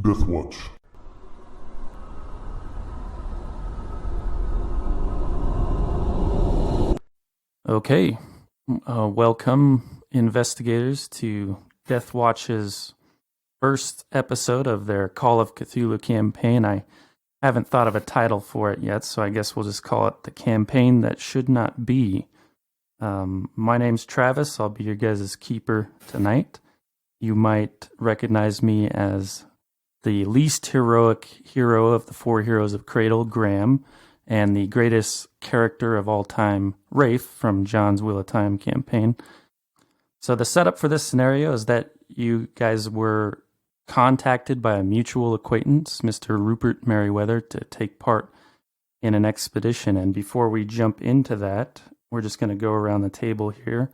Death Watch. Okay, welcome investigators to Death Watch's first episode of their Call of Cthulhu campaign. I haven't thought of a title for it yet, so I guess we'll just call it The Campaign That Should Not Be. My name's Travis. I'll be your guys' keeper tonight. You might recognize me as the least heroic hero of the four heroes of Cradle, Graham, and the greatest character of all time, Rafe, from John's Wheel of Time campaign. So the setup for this scenario is that you guys were contacted by a mutual acquaintance, Mr. Rupert Merriweather, to take part in an expedition. And before we jump into that, we're just going to go around the table here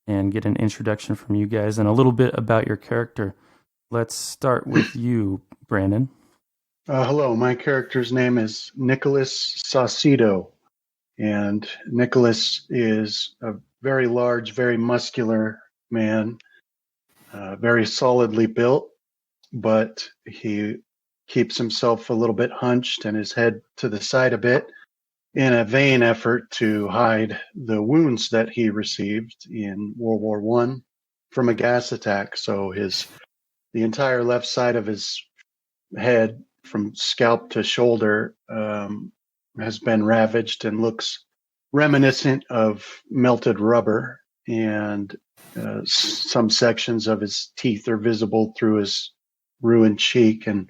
and get an introduction from you guys and a little bit about your character. Let's start with you, Brandon. Hello, my character's name is Nicholas Saucedo, and Nicholas is a very large, very muscular man, very solidly built, but he keeps himself a little bit hunched and his head to the side a bit in a vain effort to hide the wounds that he received in World War I from a gas attack. So the entire left side of his head, from scalp to shoulder, has been ravaged and looks reminiscent of melted rubber, and some sections of his teeth are visible through his ruined cheek, and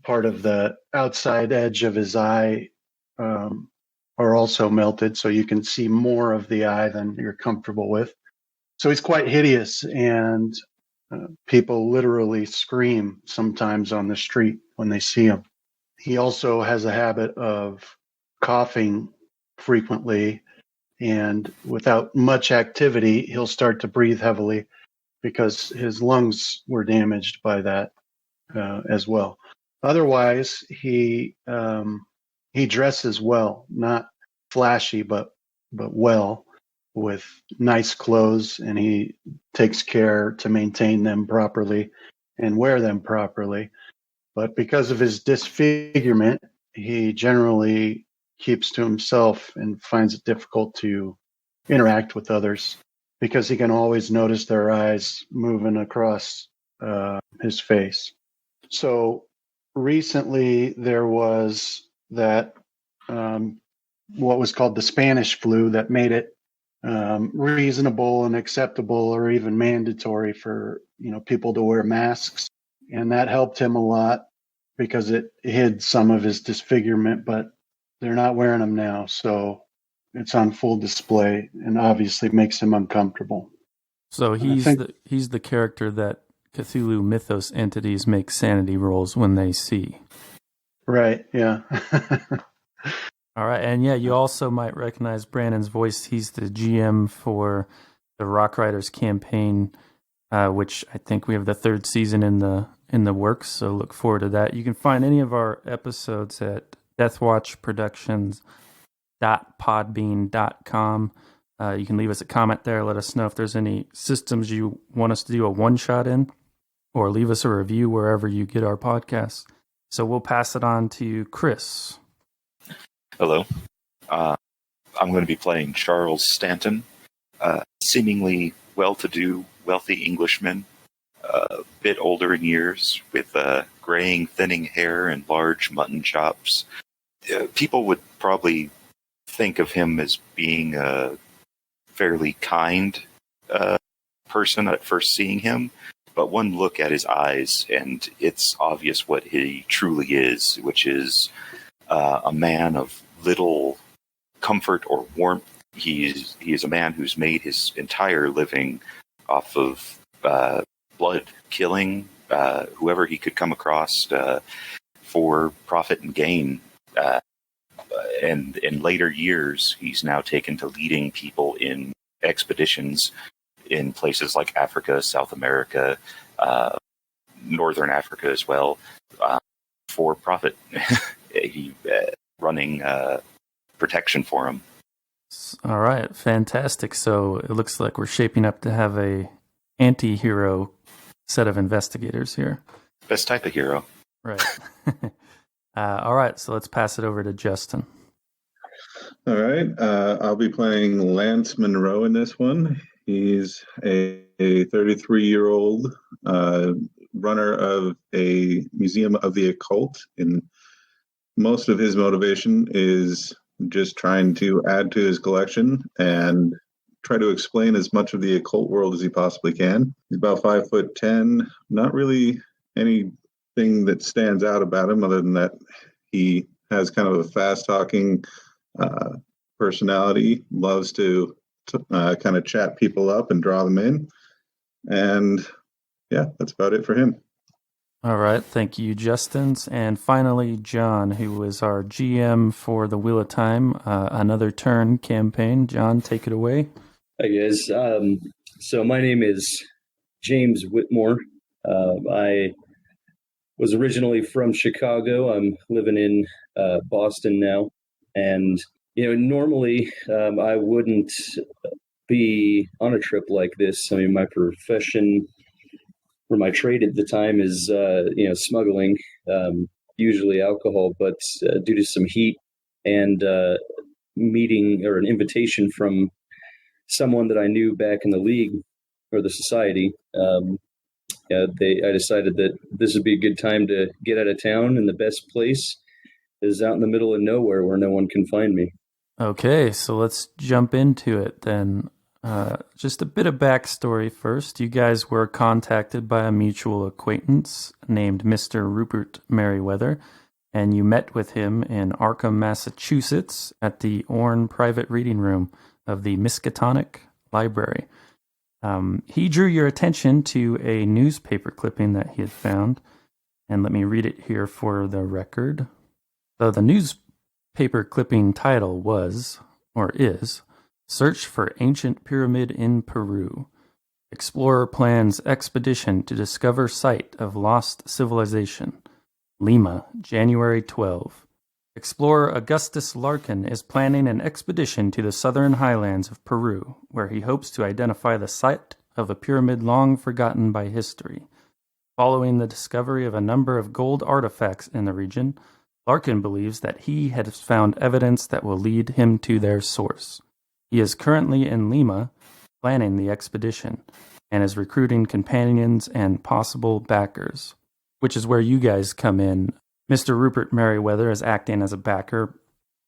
part of the outside edge of his eye are also melted, so you can see more of the eye than you're comfortable with. So he's quite hideous, and people literally scream sometimes on the street when they see him. He also has a habit of coughing frequently, and without much activity, he'll start to breathe heavily because his lungs were damaged by that as well. Otherwise, he dresses well, not flashy, but well, with nice clothes, and he takes care to maintain them properly and wear them properly. But because of his disfigurement, he generally keeps to himself and finds it difficult to interact with others because he can always notice their eyes moving across his face. So recently there was that what was called the Spanish flu that made it reasonable and acceptable or even mandatory for people to wear masks, and that helped him a lot because it hid some of his disfigurement, but they're not wearing them now, so it's on full display and obviously makes him uncomfortable. So he's the character that Cthulhu mythos entities make sanity rolls when they see. Right, yeah. All right, and yeah, you also might recognize Brandon's voice. He's the GM for the Rock Riders campaign, which I think we have the third season in the works, so look forward to that. You can find any of our episodes at deathwatchproductions.podbean.com. You can leave us a comment there. Let us know if there's any systems you want us to do a one-shot in, or leave us a review wherever you get our podcasts. So we'll pass it on to Chris. Hello. I'm going to be playing Charles Stanton, seemingly well-to-do, wealthy Englishman, a bit older in years, with graying, thinning hair and large mutton chops. People would probably think of him as being a fairly kind person at first seeing him, but one look at his eyes and it's obvious what he truly is, which is a man of little comfort or warmth. He is a man who's made his entire living off of blood killing whoever he could come across for profit and gain. And in later years, he's now taken to leading people in expeditions in places like Africa, South America, Northern Africa as well, for profit. He running protection for him. All right, fantastic. So it looks like we're shaping up to have a anti-hero set of investigators here. Best type of hero. Right. All right, so let's pass it over to Justin. All right. I'll be playing Lance Monroe in this one. He's a 33-year-old runner of a museum of the occult, and most of his motivation is just trying to add to his collection and try to explain as much of the occult world as he possibly can. He's about 5'10", not really anything that stands out about him other than that he has kind of a fast-talking personality, loves to kind of chat people up and draw them in. And yeah, that's about it for him. All right, thank you, Justin. And finally, John, who was our GM for the Wheel of Time, Another Turn campaign. John, take it away. Hi, guys. So my name is James Whitmore. I was originally from Chicago. I'm living in Boston now. And, normally I wouldn't be on a trip like this. I mean, my profession or my trade at the time is, smuggling, usually alcohol, but due to some heat and meeting or an invitation from someone that I knew back in the league or the society, I decided that this would be a good time to get out of town, and the best place is out in the middle of nowhere where no one can find me. Okay, so let's jump into it then. Just a bit of backstory first. You guys were contacted by a mutual acquaintance named Mr. Rupert Merriweather, and you met with him in Arkham, Massachusetts at the Orne Private Reading Room of the Miskatonic Library. He drew your attention to a newspaper clipping that he had found, and let me read it here for the record. So the newspaper clipping title was, or is, Search for Ancient Pyramid in Peru. Explorer plans expedition to discover site of lost civilization. Lima, January 12. Explorer Augustus Larkin is planning an expedition to the southern highlands of Peru, where he hopes to identify the site of a pyramid long forgotten by history. Following the discovery of a number of gold artifacts in the region, Larkin believes that he has found evidence that will lead him to their source. He is currently in Lima, planning the expedition, and is recruiting companions and possible backers, which is where you guys come in. Mr. Rupert Merriweather is acting as a backer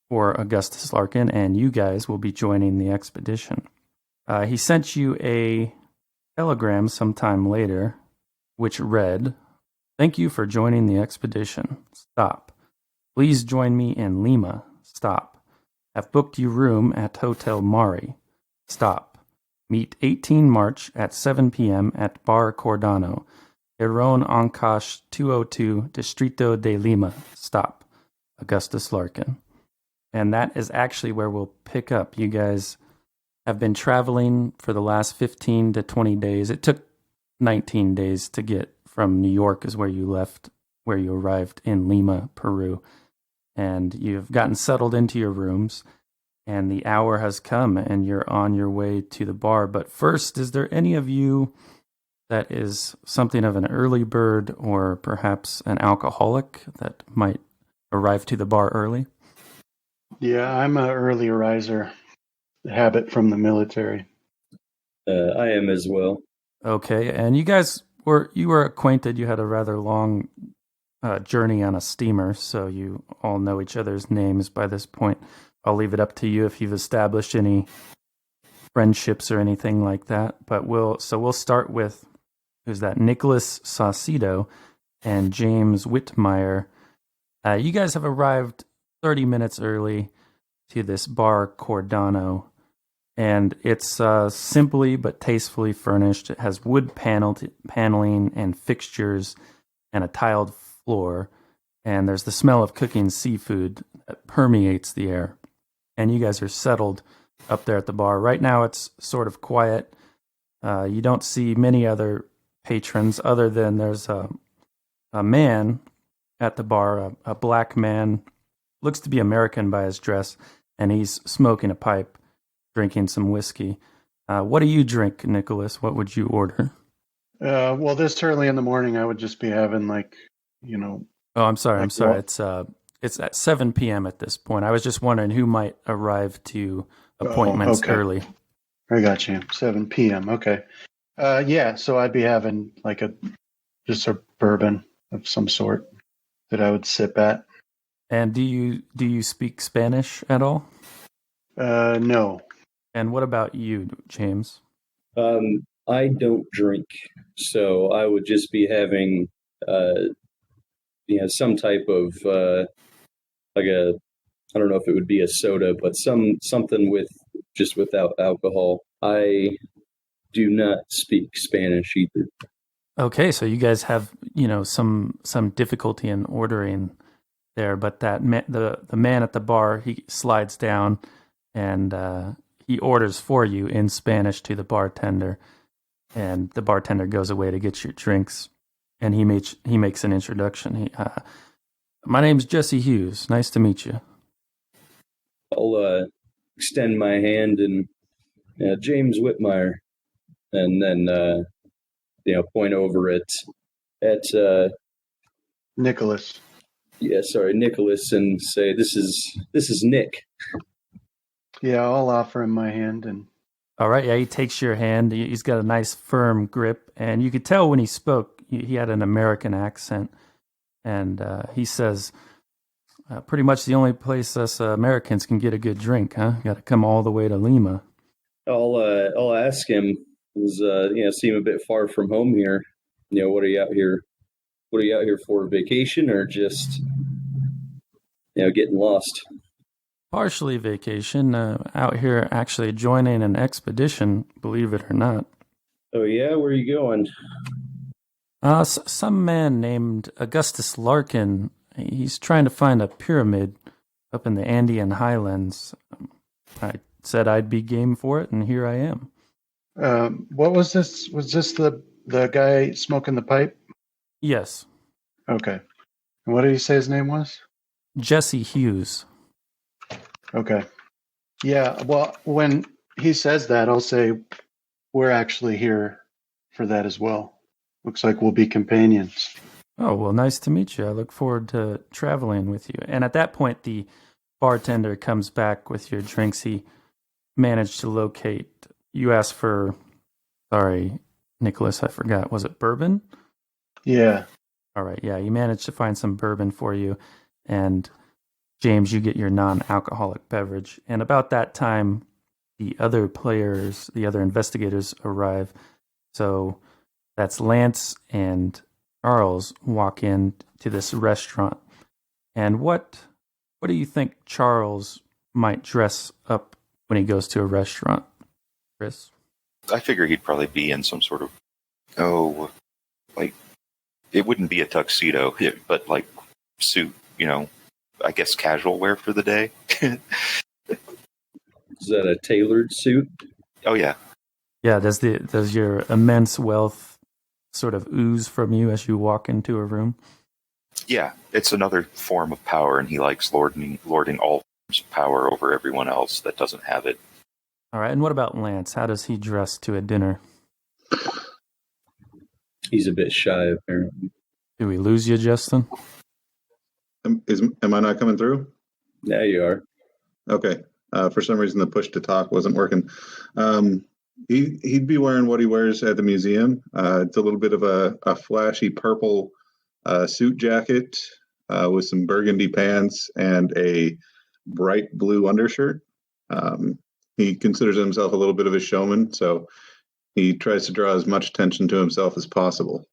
for Augustus Larkin, and you guys will be joining the expedition. He sent you a telegram sometime later, which read, "Thank you for joining the expedition. Stop. Please join me in Lima. Stop. Have booked you room at Hotel Mari. Stop. Meet 18 March at 7 p.m. at Bar Cordano, Heron Ancash 202, Distrito de Lima. Stop. Augustus Larkin." And that is actually where we'll pick up. You guys have been traveling for the last 15 to 20 days. It took 19 days to get from New York is where you left, where you arrived in Lima, Peru. And you've gotten settled into your rooms, and the hour has come, and you're on your way to the bar. But first, is there any of you that is something of an early bird or perhaps an alcoholic that might arrive to the bar early? Yeah, I'm an early riser. Habit from the military. I am as well. Okay, and you guys were acquainted. You had a rather long journey on a steamer, so you all know each other's names by this point. I'll leave it up to you if you've established any friendships or anything like that. But we'll start with, who's that? Nicholas Saucedo and James Whitmire. You guys have arrived 30 minutes early to this bar Cordano, and it's simply but tastefully furnished. It has wood paneling and fixtures and a tiled floor, and there's the smell of cooking seafood that permeates the air. And you guys are settled up there at the bar. Right now it's sort of quiet. You don't see many other patrons other than there's a man at the bar, a black man, looks to be American by his dress, and he's smoking a pipe, drinking some whiskey. What do you drink, Nicholas? What would you order? Well, this early in the morning, I would just be having Oh, I'm sorry. Like It's at 7 p.m. at this point. I was just wondering who might arrive to appointments okay. early. I got you. 7 p.m. Okay. Yeah. So I'd be having just a bourbon of some sort that I would sip at. And do you speak Spanish at all? No. And what about you, James? I don't drink, so I would just be having, some type of I don't know if it would be a soda, but something without alcohol. I do not speak Spanish either. Okay, so you guys have some difficulty in ordering there, but the man at the bar, he slides down and he orders for you in Spanish to the bartender, and the bartender goes away to get your drinks, and he makes an introduction. My name's Jesse Hughes. Nice to meet you. I'll extend my hand and James Whitmire, and then point over at Nicholas. Yeah, sorry, Nicholas, and say this is Nick. Yeah, I'll offer him my hand and. All right, yeah, he takes your hand. He's got a nice firm grip, and you could tell when he spoke, he had an American accent, and he says, pretty much the only place us Americans can get a good drink, huh? Got to come all the way to Lima. I'll ask him. Seem a bit far from home here. What are you out here? What are you out here for? Vacation or just getting lost? Partially vacation. Out here actually joining an expedition, believe it or not. Oh yeah, where are you going? Some man named Augustus Larkin. He's trying to find a pyramid up in the Andean highlands. I said I'd be game for it, and here I am. What was this? Was this the guy smoking the pipe? Yes. Okay. And what did he say his name was? Jesse Hughes. Okay. Yeah, well, when he says that, I'll say we're actually here for that as well. Looks like we'll be companions. Oh, well, nice to meet you. I look forward to traveling with you. And at that point, the bartender comes back with your drinks. He managed to locate. You asked for, sorry, Nicholas, I forgot. Was it bourbon? Yeah. All right. Yeah, he managed to find some bourbon for you. And James, you get your non-alcoholic beverage. And about that time, the other investigators arrive. So that's Lance and Charles walk in to this restaurant. And what do you think Charles might dress up when he goes to a restaurant, Chris? I figure he'd probably be in some sort of, it wouldn't be a tuxedo, but like suit, I guess casual wear for the day. Is that a tailored suit? Oh yeah. Yeah, does your immense wealth sort of ooze from you as you walk into a room? Yeah, it's another form of power, and he likes lording all forms of power over everyone else that doesn't have it. All right, and what about Lance? How does he dress to a dinner? He's a bit shy, apparently. Do we lose you, Justin? Am I not coming through? There you are. Okay. For some reason, the push to talk wasn't working. He'd be wearing what he wears at the museum. It's a little bit of a flashy purple suit jacket with some burgundy pants and a bright blue undershirt. He considers himself a little bit of a showman, so he tries to draw as much attention to himself as possible.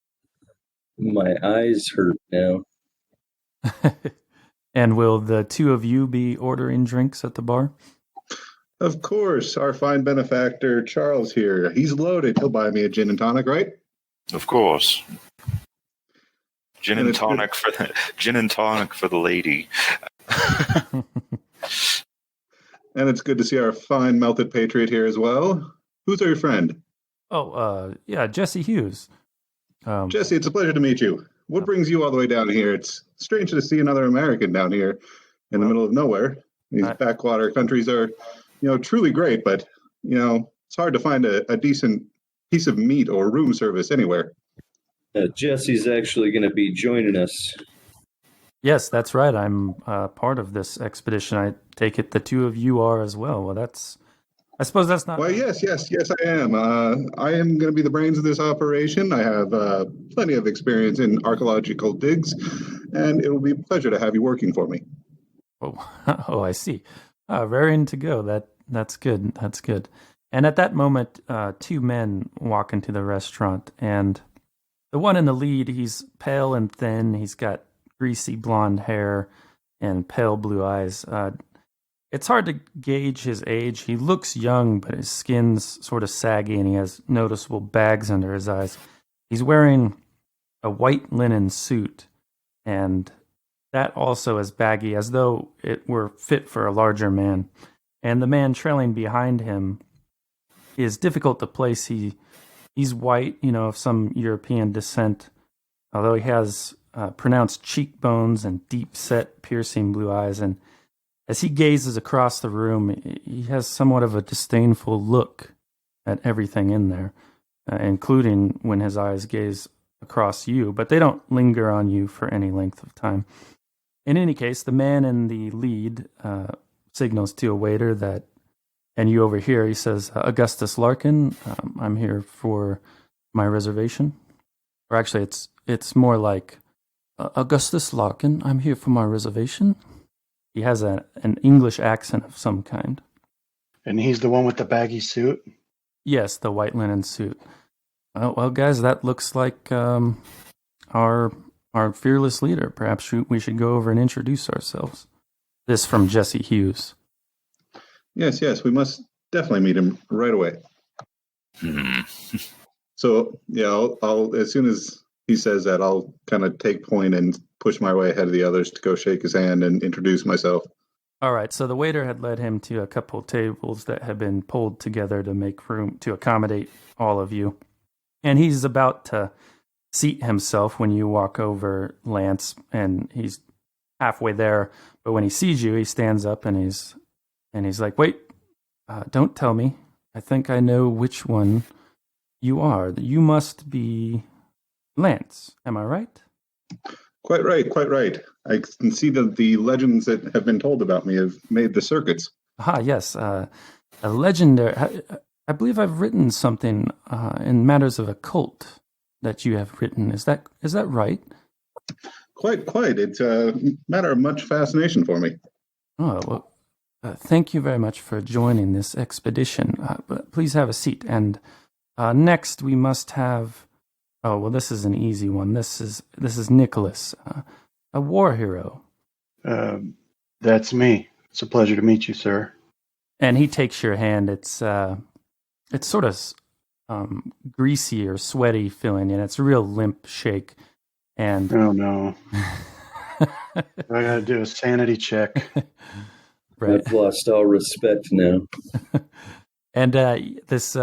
My eyes hurt now. And will the two of you be ordering drinks at the bar? Of course, our fine benefactor Charles here. He's loaded. He'll buy me a gin and tonic, right? Of course. Gin and tonic for the lady. And it's good to see our fine melted patriot here as well. Who's your friend? Oh, yeah, Jesse Hughes. Jesse, it's a pleasure to meet you. What brings you all the way down here? It's strange to see another American down here in the middle of nowhere. These backwater countries are, truly great, but, it's hard to find a decent piece of meat or room service anywhere. Jesse's actually going to be joining us. Yes, that's right. I'm part of this expedition. I take it the two of you are as well. Well, I suppose that's not. Well, yes, I am. I am going to be the brains of this operation. I have plenty of experience in archaeological digs, and it will be a pleasure to have you working for me. Oh, I see. Raring to go. That's good. That's good. And at that moment, two men walk into the restaurant, and the one in the lead, he's pale and thin. He's got greasy blonde hair and pale blue eyes. It's hard to gauge his age. He looks young, but his skin's sort of saggy, and he has noticeable bags under his eyes. He's wearing a white linen suit, and that also is baggy, as though it were fit for a larger man. And the man trailing behind him is difficult to place. He's white, of some European descent, although he has pronounced cheekbones and deep-set, piercing blue eyes. And as he gazes across the room, he has somewhat of a disdainful look at everything in there, including when his eyes gaze across you, but they don't linger on you for any length of time. In any case, the man in the lead signals to a waiter that, and you overhear, he says, Augustus Larkin, I'm here for my reservation. Or actually, it's more like, Augustus Larkin, I'm here for my reservation. He has an English accent of some kind. And he's the one with the baggy suit? Yes, the white linen suit. Well, guys, that looks like our fearless leader. Perhaps we should go over and introduce ourselves. This from Jesse Hughes. Yes, we must definitely meet him right away. So, yeah, I'll as soon as he says that, I'll kind of take point and push my way ahead of the others to go shake his hand and introduce myself. All right, so the waiter had led him to a couple tables that had been pulled together to make room to accommodate all of you. And he's about to seat himself when you walk over, Lance, and he's halfway there. But when he sees you, he stands up and he's like, wait, don't tell me. I think I know which one you are. You must be Lance. Am I right? Quite right. I can see that the legends that have been told about me have made the circuits. Yes. A legendary... I believe I've written something in matters of occult that you have written. Is that right? Quite. It's a matter of much fascination for me. Oh, well, thank you very much for joining this expedition. But please have a seat. And next we must have... Oh, well, this is an easy one. This is Nicholas, a war hero. That's me. It's a pleasure to meet you, sir. And he takes your hand. It's sort of greasy or sweaty feeling, and it's a real limp shake. And oh no, I gotta do a sanity check. Right. I've lost all respect now. And this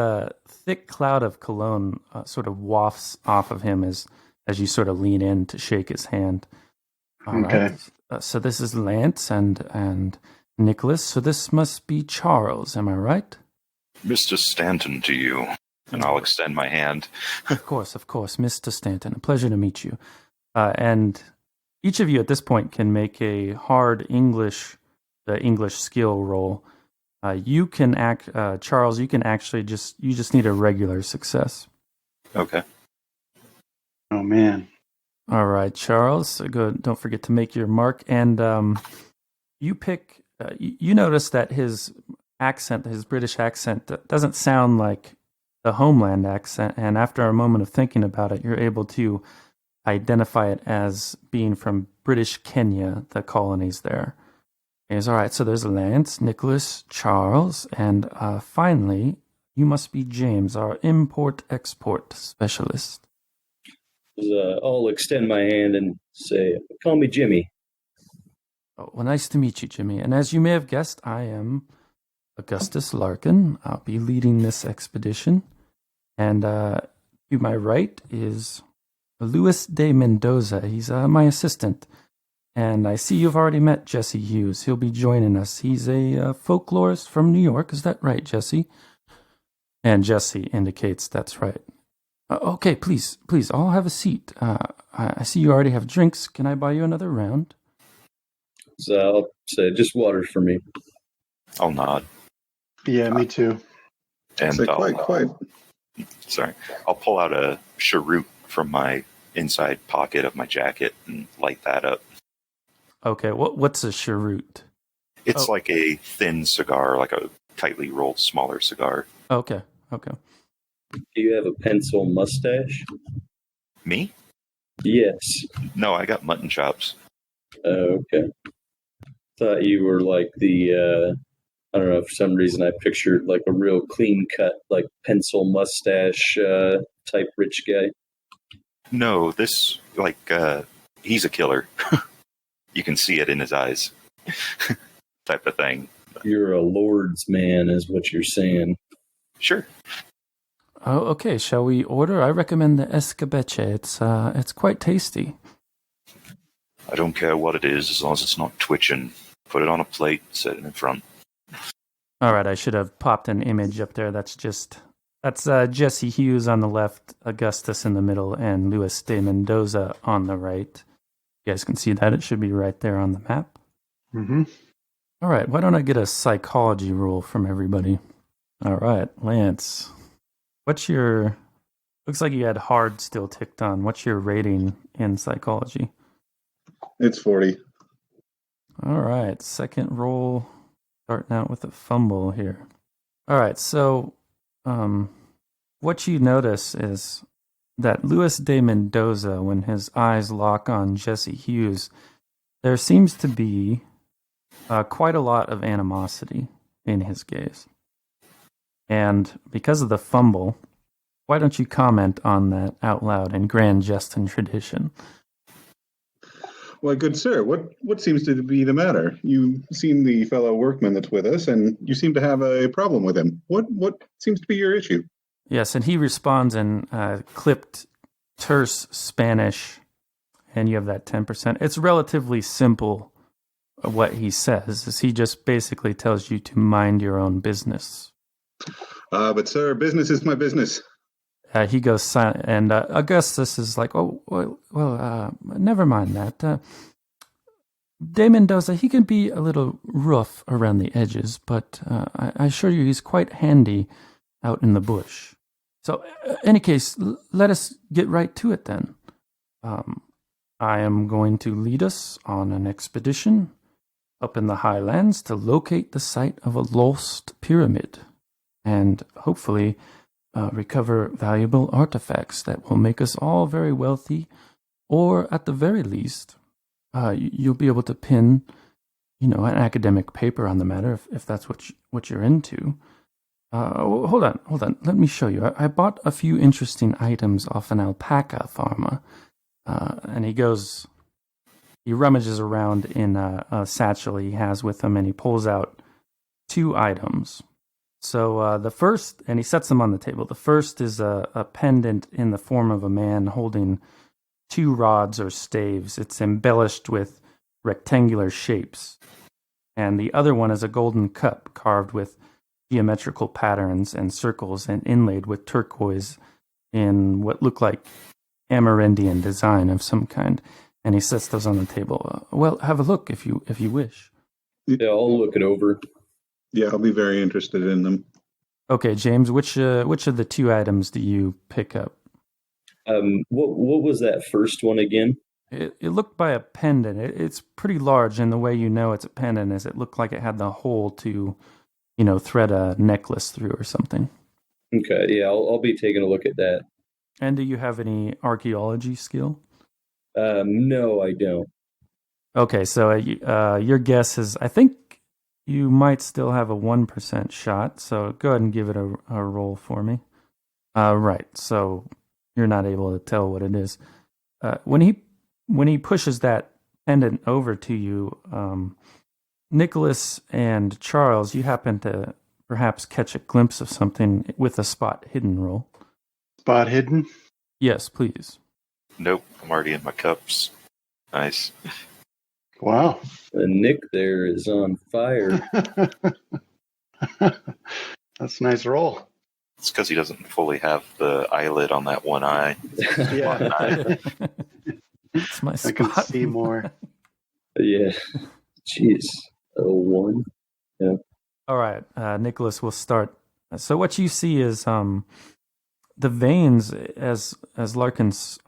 thick cloud of cologne sort of wafts off of him as you sort of lean in to shake his hand. All okay. Right. So this is Lance and Nicholas. So this must be Charles. Am I right? Mr. Stanton to you, and I'll extend my hand. Of course, Mr. Stanton. A pleasure to meet you. And each of you at this point can make a hard English skill roll. You can Charles, you can actually just need a regular success. Okay. Oh man. All right, Charles, good. Don't forget to make your mark. And you pick, you notice that his accent, his British accent, doesn't sound like the homeland accent. And after a moment of thinking about it, you're able to identify it as being from British Kenya, the colonies there. All right, so there's Lance, Nicholas, Charles, and finally, you must be James, our import-export specialist. I'll extend my hand and say, call me Jimmy. Oh, well, nice to meet you, Jimmy. And as you may have guessed, I am Augustus Larkin. I'll be leading this expedition. And to my right is Luis de Mendoza. He's my assistant. And I see you've already met Jesse Hughes. He'll be joining us. He's a folklorist from New York. Is that right, Jesse? And Jesse indicates that's right. Okay, please, I'll have a seat. I see you already have drinks. Can I buy you another round? So I'll say, just water for me. I'll nod. Yeah, me too. And Say, quite. Sorry. I'll pull out a cheroot from my inside pocket of my jacket and light that up. Okay, what's a cheroot? It's like a thin cigar, like a tightly rolled, smaller cigar. Okay. Do you have a pencil mustache? Me? Yes. No, I got mutton chops. Okay. Thought you were like the, I don't know, for some reason I pictured like a real clean cut, like pencil mustache type rich guy. No, this, he's a killer. You can see it in his eyes. Type of thing. You're a lord's man, is what you're saying. Sure. Oh, okay. Shall we order? I recommend the escabeche. It's quite tasty. I don't care what it is, as long as it's not twitching. Put it on a plate, set it in front. All right, I should have popped an image up there. That's Jesse Hughes on the left, Augustus in the middle, and Luis de Mendoza on the right. You guys can see that. It should be right there on the map. Mm-hmm. All right, why don't I get a psychology roll from everybody? All right, Lance. Looks like you had hard still ticked on. What's your rating in psychology? It's 40. All right, second roll, starting out with a fumble here. All right, so what you notice is that Luis de Mendoza, when his eyes lock on Jesse Hughes, there seems to be quite a lot of animosity in his gaze. And because of the fumble, why don't you comment on that out loud in grand Justin tradition? Why, good sir, what seems to be the matter? You've seen the fellow workman that's with us, and you seem to have a problem with him. What seems to be your issue? Yes, and he responds in clipped, terse Spanish, and you have that 10%. It's relatively simple what he says. Is he just basically tells you to mind your own business. But sir, business is my business. He goes silent, and Augustus is like, "Oh, well, never mind that. De Mendoza, he can be a little rough around the edges, but I assure you he's quite handy out in the bush. So, any case, let us get right to it then. I am going to lead us on an expedition up in the highlands to locate the site of a lost pyramid, and hopefully recover valuable artifacts that will make us all very wealthy, or at the very least, you'll be able to pin, an academic paper on the matter if that's what you're into. Hold on. Let me show you. I bought a few interesting items off an alpaca farmer, and he rummages around in a satchel he has with him, and he pulls out 2 items. So the first, and he sets them on the table. The first is a pendant in the form of a man holding 2 rods or staves. It's embellished with rectangular shapes. And the other one is a golden cup carved with geometrical patterns and circles and inlaid with turquoise in what look like Amerindian design of some kind. And he sets those on the table. Well, have a look if you wish. Yeah, I'll look it over. Yeah, I'll be very interested in them. Okay, James, which of the 2 items do you pick up? What was that first one again? It looked by a pendant. It's pretty large, and the way you know it's a pendant is it looked like it had the hole to, thread a necklace through or something. Okay, yeah, I'll be taking a look at that. And do you have any archaeology skill? No, I don't. Okay, so your guess is, I think you might still have a 1% shot, so go ahead and give it a roll for me. Right, so you're not able to tell what it is. When he pushes that pendant over to you, Nicholas and Charles, you happen to perhaps catch a glimpse of something with a spot hidden roll. Spot hidden? Yes, please. Nope, I'm already in my cups. Nice. Wow. Nick there is on fire. That's a nice roll. It's because he doesn't fully have the eyelid on that one eye. Yeah. It's my I spot. can see more. Yeah. Jeez. 01. Yeah. All right, Nicholas, we'll start. So what you see is the veins as Larkin's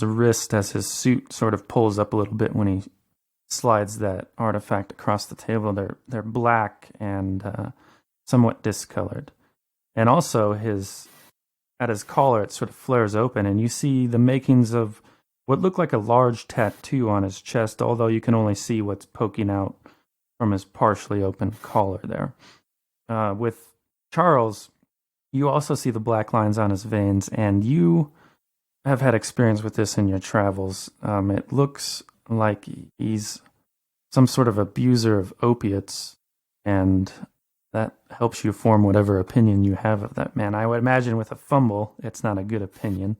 wrist, as his suit sort of pulls up a little bit when he slides that artifact across the table. They're black and somewhat discolored, and also at his collar it sort of flares open, and you see the makings of what look like a large tattoo on his chest, although you can only see what's poking out from his partially open collar there. With Charles, you also see the black lines on his veins, and you have had experience with this in your travels. It looks like he's some sort of abuser of opiates, and that helps you form whatever opinion you have of that man. I would imagine with a fumble, it's not a good opinion.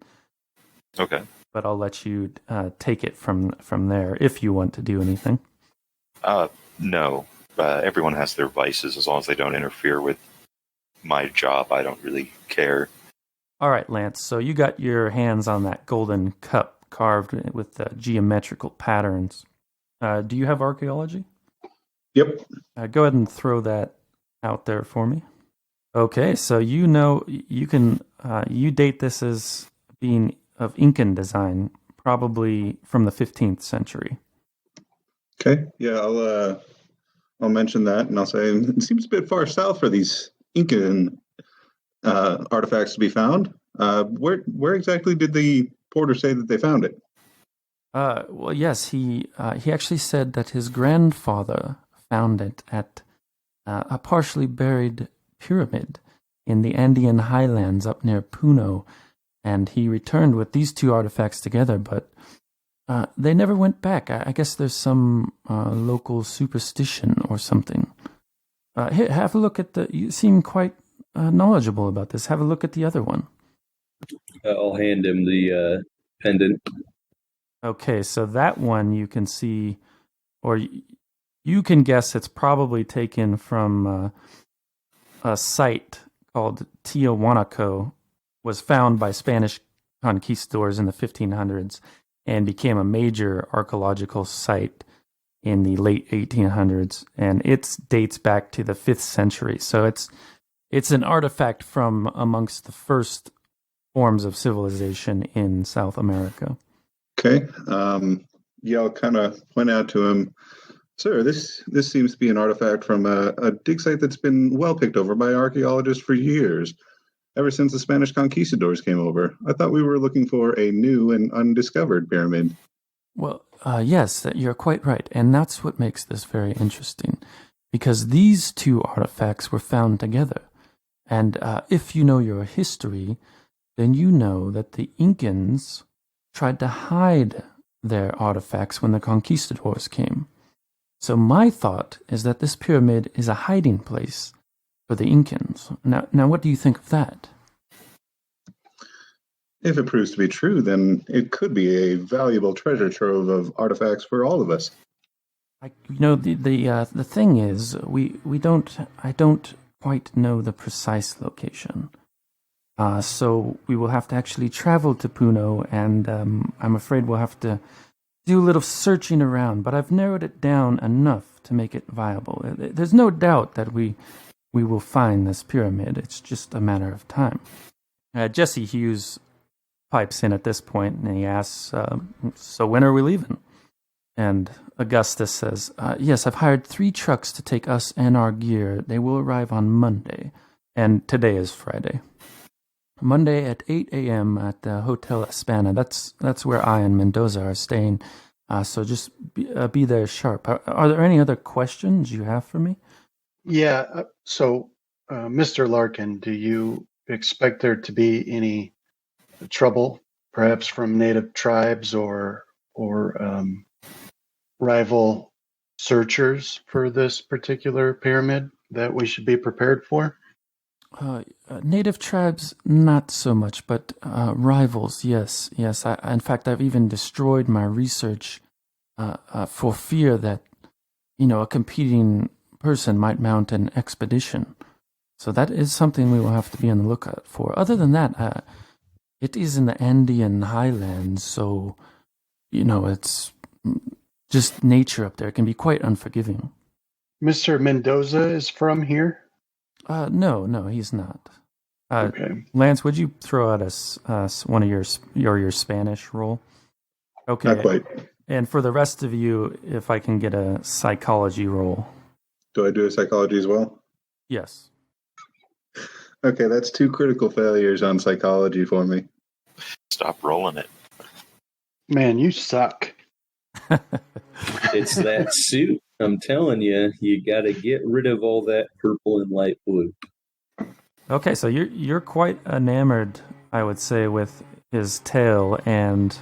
Okay. But I'll let you take it from there if you want to do anything. No. Everyone has their vices as long as they don't interfere with my job. I don't really care. All right, Lance. So you got your hands on that golden cup carved with geometrical patterns. Do you have archaeology? Yep. Go ahead and throw that out there for me. Okay, so you can date this as being of Incan design, probably from the 15th century. Okay. Yeah, I'll mention that, and I'll say it seems a bit far south for these Incan artifacts to be found. Where exactly did the porter say that they found it? Well, yes, he actually said that his grandfather found it at a partially buried pyramid in the Andean highlands up near Puno, and he returned with these two artifacts together, but they never went back. I guess there's some local superstition or something. Here, have a look at you seem quite knowledgeable about this. Have a look at the other one. I'll hand him the pendant. Okay, so that one you can see, or you can guess it's probably taken from a site called Tiahuanaco, was found by Spanish conquistadors in the 1500s and became a major archaeological site in the late 1800s, and it dates back to the 5th century. So it's an artifact from amongst the first forms of civilization in South America. Okay. I'll kind of point out to him, sir, this seems to be an artifact from a dig site that's been well picked over by archaeologists for years, ever since the Spanish conquistadors came over. I thought we were looking for a new and undiscovered pyramid. Well, yes, you're quite right, and that's what makes this very interesting, because these two artifacts were found together, and if you know your history, then you know that the Incans tried to hide their artifacts when the conquistadors came. So my thought is that this pyramid is a hiding place for the Incans. Now, what do you think of that? If it proves to be true, then it could be a valuable treasure trove of artifacts for all of us. The thing is, I don't quite know the precise location. So we will have to actually travel to Puno, and I'm afraid we'll have to do a little searching around, but I've narrowed it down enough to make it viable. There's no doubt that we will find this pyramid. It's just a matter of time. Jesse Hughes pipes in at this point, and he asks, so when are we leaving? And Augustus says, yes, I've hired 3 trucks to take us and our gear. They will arrive on Monday, and today is Friday. Monday at 8 a.m. at the Hotel Espana. That's where I and Mendoza are staying. So just be there sharp. Are there any other questions you have for me? Yeah. So, Mr. Larkin, do you expect there to be any trouble, perhaps from native tribes or rival searchers for this particular pyramid that we should be prepared for? Native tribes, not so much, but rivals, yes. In fact, I've even destroyed my research for fear that, a competing person might mount an expedition. So that is something we will have to be on the lookout for. Other than that, it is in the Andean highlands, so, it's just nature up there. It can be quite unforgiving. Mr. Mendoza is from here? No, he's not. Okay. Lance, would you throw out one of your Spanish roll? Okay. Not quite. And for the rest of you, if I can get a psychology roll. Do I do a psychology as well? Yes. Okay, that's 2 critical failures on psychology for me. Stop rolling it. Man, you suck. It's that suit. I'm telling you, you got to get rid of all that purple and light blue. Okay, so you're quite enamored, I would say, with his tail, and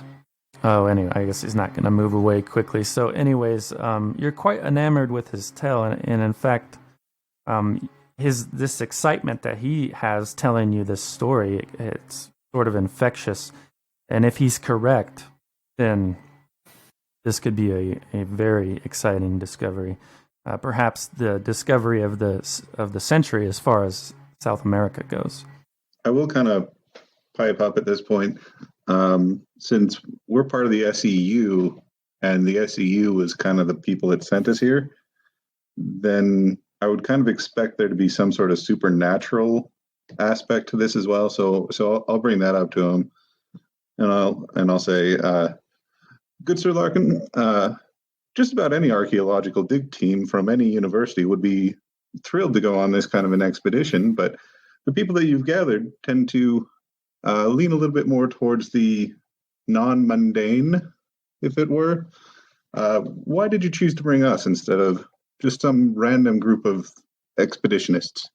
anyway, I guess he's not going to move away quickly. So, anyways, you're quite enamored with his tail, and in fact, this excitement that he has telling you this story, it's sort of infectious, and if he's correct, then this could be a very exciting discovery, perhaps the discovery of the century as far as South America goes. I will kind of pipe up at this point, since we're part of the SEU, and the SEU is kind of the people that sent us here, then I would kind of expect there to be some sort of supernatural aspect to this as well. So I'll bring that up to him, and I'll say, good Sir Larkin, just about any archaeological dig team from any university would be thrilled to go on this kind of an expedition, but the people that you've gathered tend to lean a little bit more towards the non-mundane, if it were. Why did you choose to bring us instead of just some random group of expeditionists?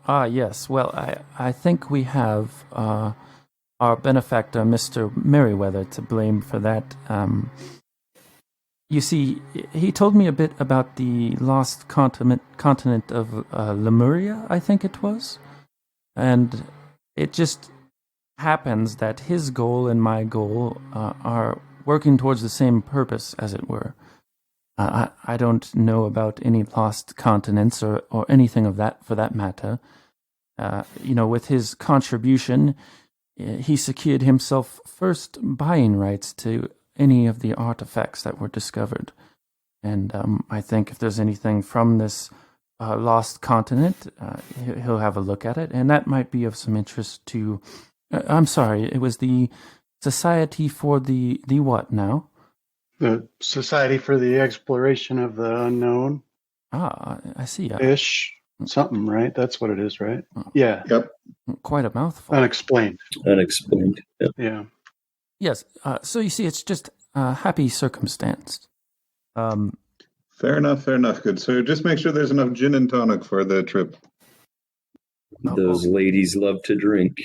Yes. Well, I think we have our benefactor, Mr. Merriweather, to blame for that. You see, he told me a bit about the lost continent of Lemuria, I think it was. And it just happens that his goal and my goal are working towards the same purpose, as it were. I don't know about any lost continents or anything of that, for that matter. With his contribution, he secured himself first buying rights to any of the artifacts that were discovered. And I think if there's anything from this lost continent, he'll have a look at it, and that might be of some interest to... I'm sorry, it was the Society for the what now? The Society for the Exploration of the Unknown. I see. Ish. Something, right? That's what it is, right? Yeah. Yep. Quite a mouthful. Unexplained. Unexplained. Yep. Yeah. Yes. So you see, it's just a happy circumstance. Fair enough, good sir. Just make sure there's enough gin and tonic for the trip. Those ladies love to drink.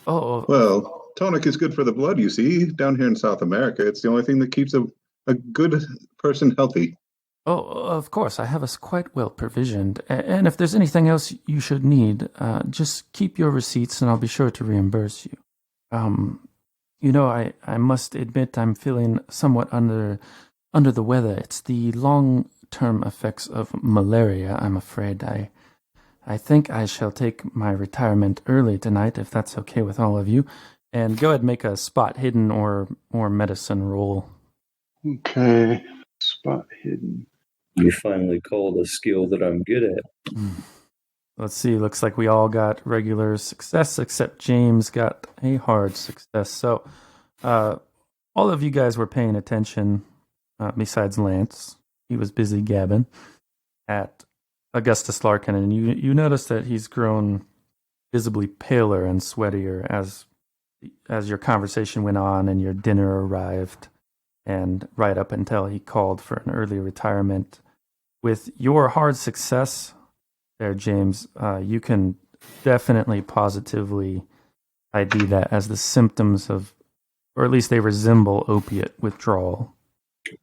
Oh. Well, tonic is good for the blood, you see. Down here in South America, it's the only thing that keeps a good person healthy. Oh, of course. I have us quite well provisioned. And if there's anything else you should need, just keep your receipts and I'll be sure to reimburse you. I must admit I'm feeling somewhat under the weather. It's the long-term effects of malaria, I'm afraid. I think I shall take my retirement early tonight, if that's okay with all of you. And go ahead and make a spot hidden or medicine roll. Okay. Spot hidden. You finally called a skill that I'm good at. Let's see. Looks like we all got regular success, except James got a hard success. So all of you guys were paying attention, besides Lance. He was busy gabbing at Augustus Larkin, and you notice that he's grown visibly paler and sweatier as your conversation went on and your dinner arrived, and right up until he called for an early retirement. With your hard success there, James, you can definitely positively ID that as the symptoms of, or at least they resemble, opiate withdrawal.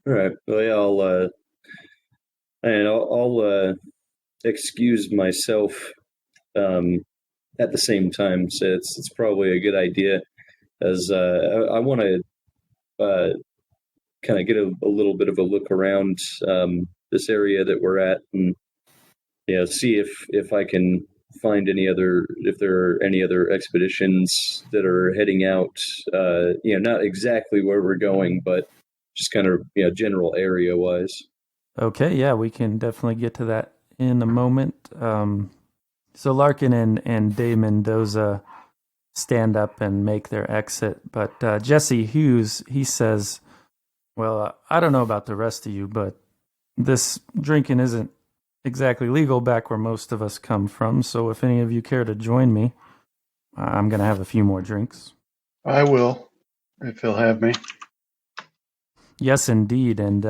All right. Well, I'll excuse myself at the same time. So it's probably a good idea, as I want to kind of get a little bit of a look around this area that we're at, and see if I can find if there are any other expeditions that are heading out, not exactly where we're going, but just kind of, general area wise. Okay, yeah, we can definitely get to that in a moment. So Larkin and De Mendoza stand up and make their exit, but Jesse Hughes, he says, well, I don't know about the rest of you, but this drinking isn't exactly legal back where most of us come from, so if any of you care to join me, I'm going to have a few more drinks. I will, if he'll have me. Yes, indeed, and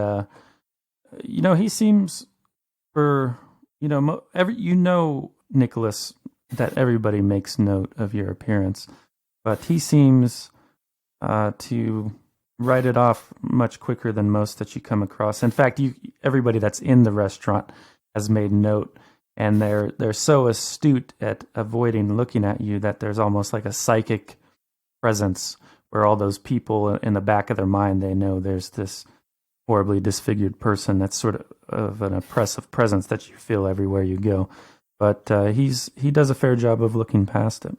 he seems Nicholas, that everybody makes note of your appearance, but he seems to write it off much quicker than most that you come across. In fact, everybody that's in the restaurant has made note, and they're so astute at avoiding looking at you that there's almost like a psychic presence where all those people in the back of their mind, they know there's this horribly disfigured person that's sort of an oppressive presence that you feel everywhere you go. But he does a fair job of looking past it.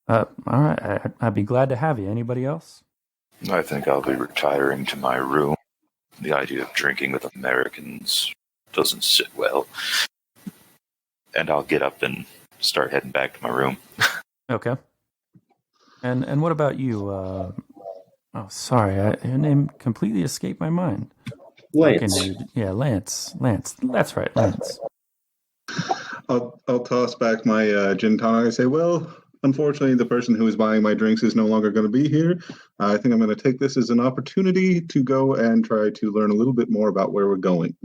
All right, I'd be glad to have you. Anybody else? I think I'll be retiring to my room. The idea of drinking with Americans doesn't sit well. And I'll get up and start heading back to my room. Okay. And what about you? Sorry, your name completely escaped my mind. Lance. Lance. That's right, Lance. I'll toss back my gin tonic. I say, well, unfortunately, the person who is buying my drinks is no longer going to be here. I think I'm going to take this as an opportunity to go and try to learn a little bit more about where we're going.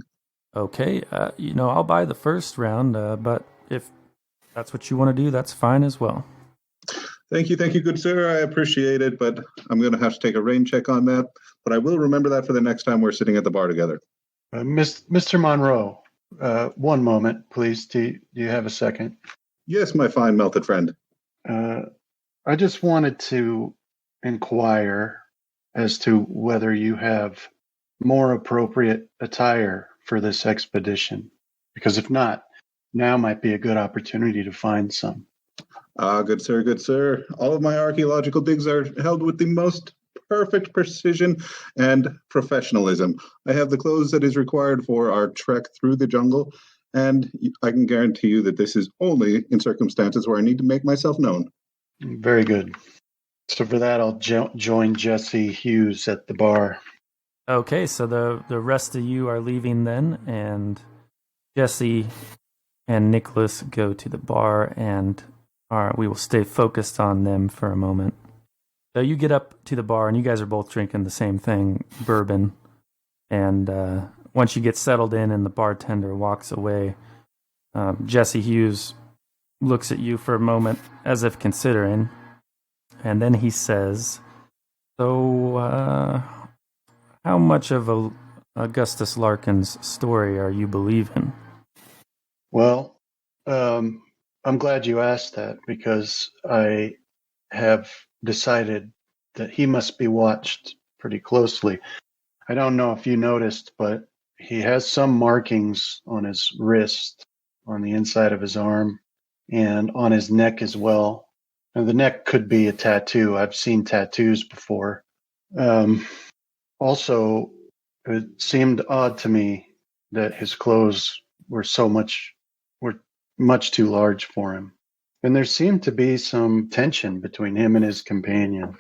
Okay, I'll buy the first round, but if that's what you want to do, that's fine as well. Thank you, good sir. I appreciate it, but I'm going to have to take a rain check on that. But I will remember that for the next time we're sitting at the bar together. Mr. Monroe, one moment, please. Do you have a second? Yes, my fine melted friend. I just wanted to inquire as to whether you have more appropriate attire for this expedition. Because if not, now might be a good opportunity to find some. Good sir. All of my archaeological digs are held with the most perfect precision and professionalism. I have the clothes that is required for our trek through the jungle, and I can guarantee you that this is only in circumstances where I need to make myself known. Very good. So for that, I'll join Jesse Hughes at the bar. Okay, so the rest of you are leaving then, and Jesse and Nicholas go to the bar, and we will stay focused on them for a moment. So you get up to the bar, and you guys are both drinking the same thing, bourbon. And once you get settled in and the bartender walks away, Jesse Hughes looks at you for a moment as if considering, and then he says, so how much of Augustus Larkin's story are you believing? Well, I'm glad you asked that, because I have decided that he must be watched pretty closely. I don't know if you noticed, but he has some markings on his wrist, on the inside of his arm, and on his neck as well. And the neck could be a tattoo. I've seen tattoos before. Also, it seemed odd to me that his clothes were much too large for him. And there seemed to be some tension between him and his companion.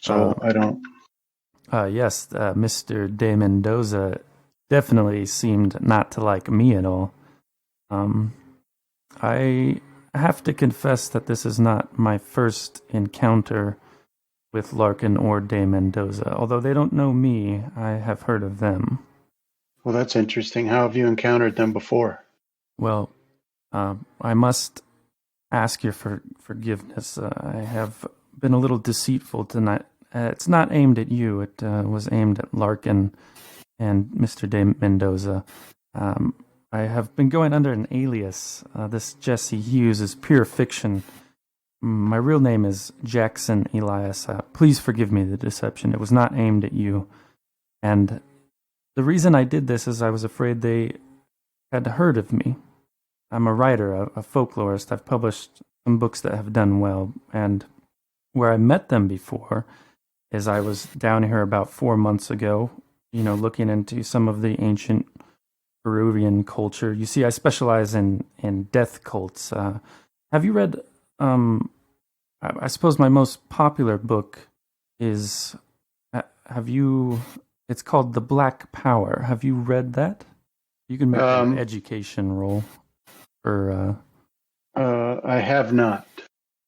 So I don't... Yes, Mr. De Mendoza definitely seemed not to like me at all. I have to confess that this is not my first encounter with Larkin or De Mendoza. Although they don't know me, I have heard of them. Well, that's interesting. How have you encountered them before? Well, I must ask your forgiveness. I have been a little deceitful tonight. It's not aimed at you. It was aimed at Larkin and Mr. De Mendoza. I have been going under an alias. This Jesse Hughes is pure fiction. My real name is Jackson Elias. Please forgive me the deception. It was not aimed at you. And the reason I did this is I was afraid they had heard of me. I'm a writer, a folklorist. I've published some books that have done well, and where I met them before is I was down here about 4 months ago, looking into some of the ancient Peruvian culture. You see, I specialize in death cults. Have you read, I suppose my most popular book is, it's called The Black Power. Have you read that? You can make an education roll for... I have not.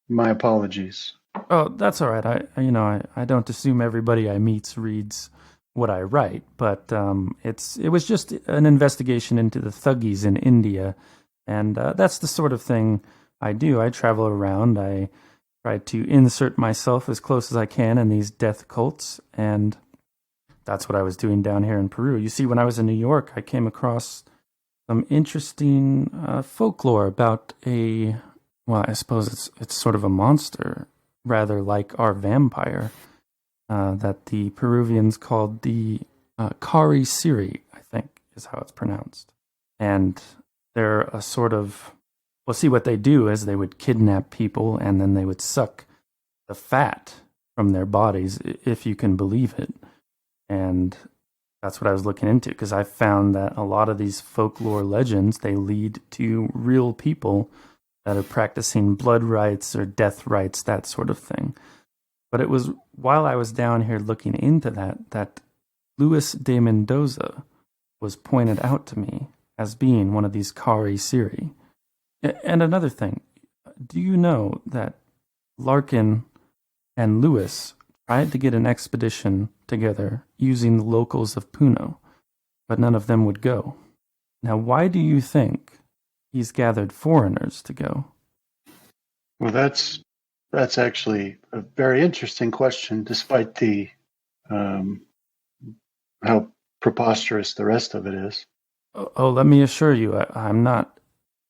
My apologies. Oh, that's all right. I don't assume everybody I meet reads what I write, but it was just an investigation into the thuggies in India, and that's the sort of thing I do. I travel around. I try to insert myself as close as I can in these death cults, and that's what I was doing down here in Peru. You see, when I was in New York, I came across some interesting folklore about I suppose it's sort of a monster, rather like our vampire, that the Peruvians called the Kari Siri, I think is how it's pronounced. And they're a sort of, see, what they do is they would kidnap people and then they would suck the fat from their bodies, if you can believe it. And that's what I was looking into, because I found that a lot of these folklore legends, they lead to real people that are practicing blood rites or death rites, that sort of thing. But it was while I was down here looking into that Luis de Mendoza was pointed out to me as being one of these Kari Siri. And another thing, do you know that Larkin and Lewis tried to get an expedition together using the locals of Puno, but none of them would go? Now, why do you think he's gathered foreigners to go? Well, that's actually a very interesting question, despite the how preposterous the rest of it is. Oh, let me assure you, I'm not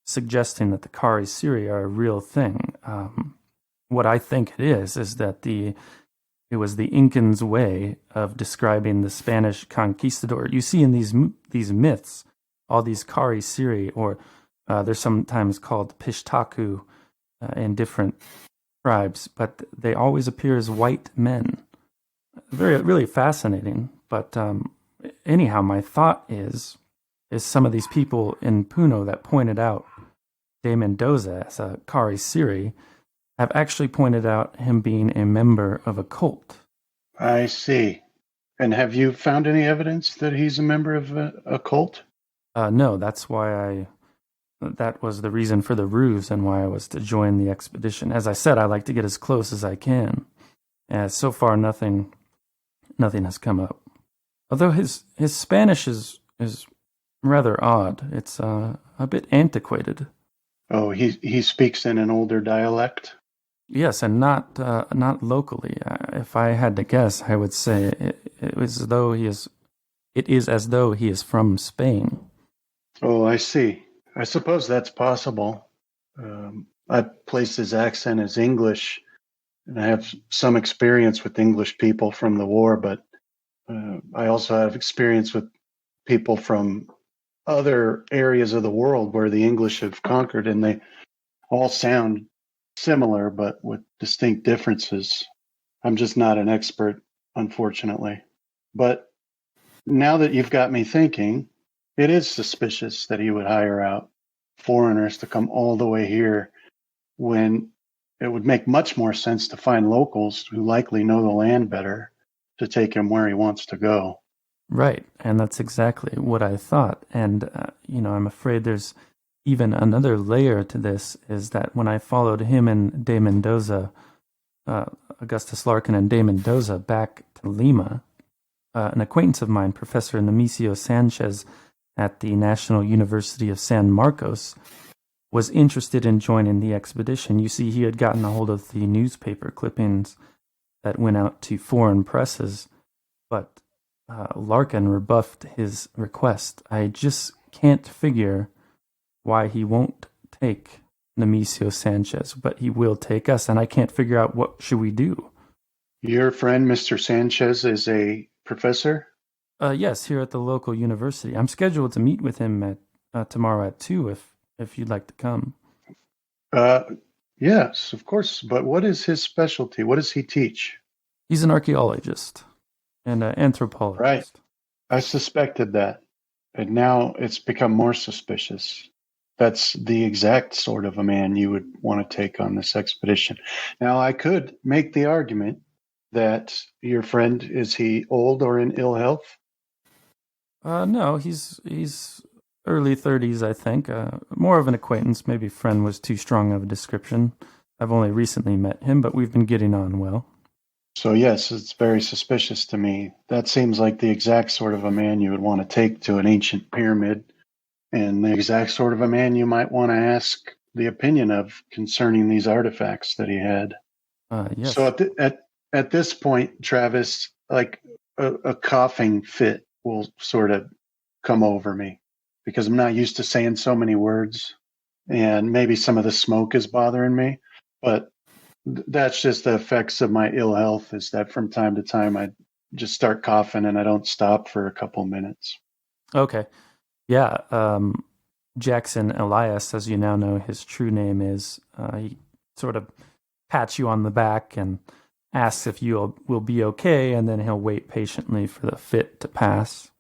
suggesting that the Kari Siri are a real thing. What I think it is that it was the Incans' way of describing the Spanish conquistador. You see in these myths, all these Kari Siri, or they're sometimes called Pishtaku in different tribes, but they always appear as white men. Really fascinating. But anyhow, my thought is some of these people in Puno that pointed out de Mendoza as a Kari Siri have actually pointed out him being a member of a cult. I see. And have you found any evidence that he's a member of a cult? No, that's why that was the reason for the ruse and why I was to join the expedition. As I said, I like to get as close as I can. So far, nothing has come up. Although his Spanish is rather odd. It's a bit antiquated. Oh, he speaks in an older dialect? Yes, and not locally. If I had to guess, I would say it is as though he is from Spain. Oh, I see. I suppose that's possible. I placed his accent as English, and I have some experience with English people from the war, but I also have experience with people from other areas of the world where the English have conquered, and they all sound similar, but with distinct differences. I'm just not an expert, unfortunately. But now that you've got me thinking, it is suspicious that he would hire out foreigners to come all the way here when it would make much more sense to find locals who likely know the land better to take him where he wants to go. Right, and that's exactly what I thought. And, I'm afraid there's even another layer to this, is that when I followed him and de Mendoza, Augustus Larkin and de Mendoza, back to Lima, an acquaintance of mine, Professor Nemesio Sanchez at the National University of San Marcos, was interested in joining the expedition. You see, he had gotten a hold of the newspaper clippings that went out to foreign presses, but Larkin rebuffed his request. I just can't figure why he won't take Nemesio Sanchez, but he will take us, and I can't figure out what should we do. Your friend, Mr. Sanchez, is a professor? Yes, here at the local university. I'm scheduled to meet with him at tomorrow at 2 if you'd like to come. Yes, of course. But what is his specialty? What does he teach? He's an archaeologist and an anthropologist. Right. I suspected that, and now it's become more suspicious. That's the exact sort of a man you would want to take on this expedition. Now, I could make the argument that your friend, is he old or in ill health? No, he's early 30s, I think. More of an acquaintance. Maybe friend was too strong of a description. I've only recently met him, but we've been getting on well. So yes, it's very suspicious to me. That seems like the exact sort of a man you would want to take to an ancient pyramid, and the exact sort of a man you might want to ask the opinion of concerning these artifacts that he had. Yes. So at this point, Travis, like a coughing fit will sort of come over me because I'm not used to saying so many words, and maybe some of the smoke is bothering me, but that's just the effects of my ill health, is that from time to time I just start coughing and I don't stop for a couple minutes. Okay. Yeah. Jackson Elias, as you now know his true name is, he sort of pats you on the back and asks if you will be okay, and then he'll wait patiently for the fit to pass.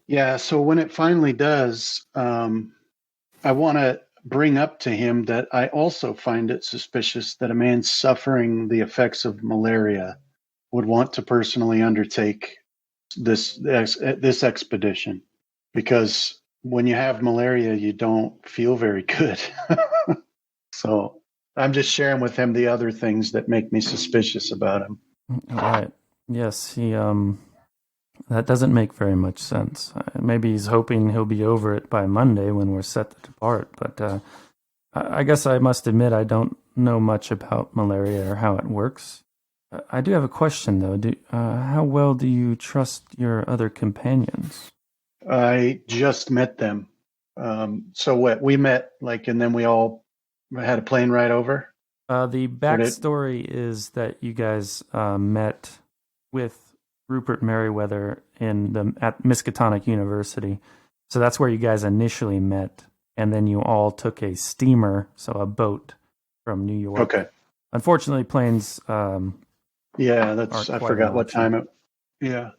Yeah, so when it finally does, I want to bring up to him that I also find it suspicious that a man suffering the effects of malaria would want to personally undertake this expedition, because when you have malaria, you don't feel very good. So I'm just sharing with him the other things that make me suspicious about him. All right. Yes, he that doesn't make very much sense. Maybe he's hoping he'll be over it by Monday when we're set to depart, but I guess I must admit I don't know much about malaria or how it works. I do have a question, though. How well do you trust your other companions? I just met them. So what? We met, and then we all had a plane ride over? The backstory is that you guys met with Rupert Merriweather at Miskatonic University. So that's where you guys initially met. And then you all took a steamer, so a boat from New York. Okay. Unfortunately, planes. Yeah, I forgot what time it. Yeah.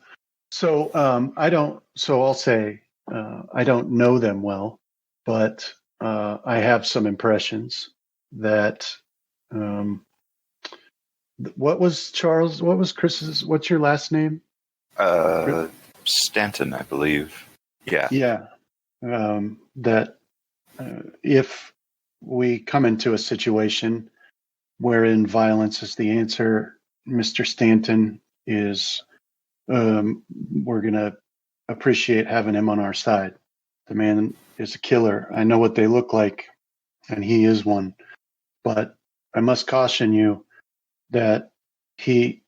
So I'll say I don't know them well, but I have some impressions that. What was Charles? What was Chris's? What's your last name? Stanton, I believe. Yeah. Yeah. That if we come into a situation wherein violence is the answer, Mr. Stanton is, we're going to appreciate having him on our side. The man is a killer. I know what they look like, and he is one. But I must caution you that he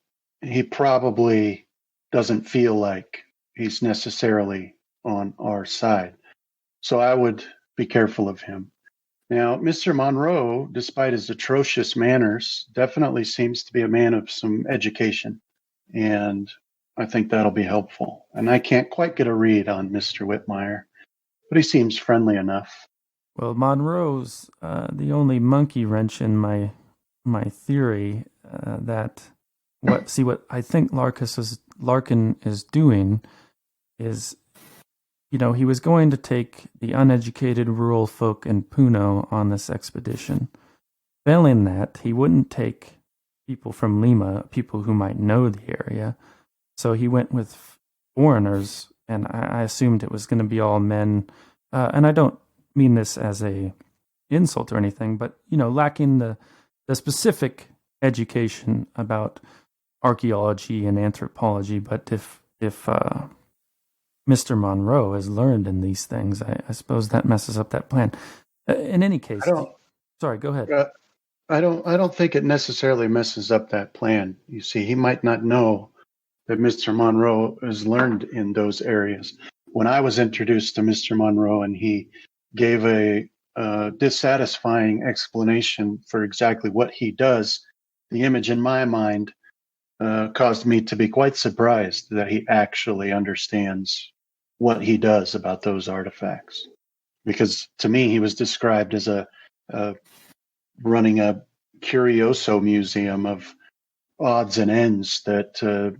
probably doesn't feel like he's necessarily on our side. So I would be careful of him. Now, Mr. Monroe, despite his atrocious manners, definitely seems to be a man of some education, and I think that'll be helpful. And I can't quite get a read on Mr. Whitmire, but he seems friendly enough. Well, Monroe's the only monkey wrench in my theory that what I think Larkin is doing is, he was going to take the uneducated rural folk in Puno on this expedition. Failing that, he wouldn't take people from Lima, people who might know the area. So he went with foreigners, and I assumed it was going to be all men. And I don't mean this as a insult or anything, but lacking the specific education about archaeology and anthropology. But if Mr. Monroe has learned in these things, I suppose that messes up that plan. In any case, sorry, go ahead. I don't think it necessarily messes up that plan. You see, he might not know that Mr. Monroe has learned in those areas. When I was introduced to Mr. Monroe and he gave a dissatisfying explanation for exactly what he does, the image in my mind caused me to be quite surprised that he actually understands what he does about those artifacts. because to me he was described as a running a curioso museum of odds and ends that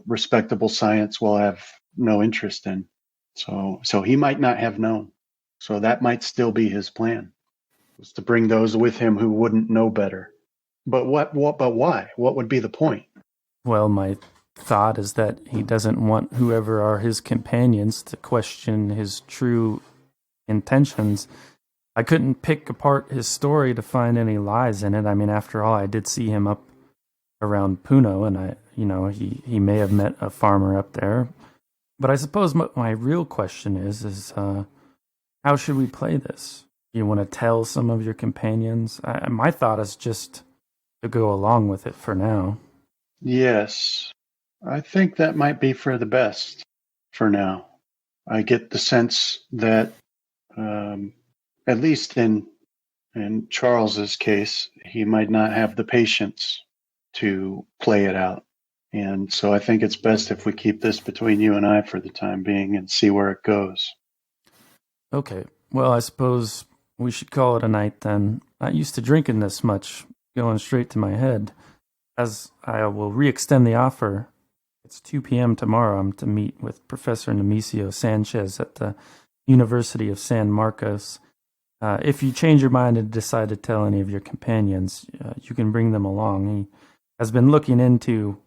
respectable science will have no interest in. So he might not have known. So that might still be his plan, was to bring those with him who wouldn't know better. But but why? What would be the point? Well, my thought is that he doesn't want whoever are his companions to question his true intentions. I couldn't pick apart his story to find any lies in it. I mean, after all, I did see him up around Puno, and he may have met a farmer up there. But I suppose my real question is how should we play this? You want to tell some of your companions? My thought is just to go along with it for now. Yes, I think that might be for the best for now. I get the sense that, at least in Charles's case, he might not have the patience to play it out. And so I think it's best if we keep this between you and I for the time being and see where it goes. Okay. Well, I suppose we should call it a night then. Not used to drinking this much, going straight to my head. As I will re-extend the offer, it's 2 p.m. tomorrow. I'm to meet with Professor Nemesio Sanchez at the University of San Marcos. If you change your mind and decide to tell any of your companions, you can bring them along. He has been looking into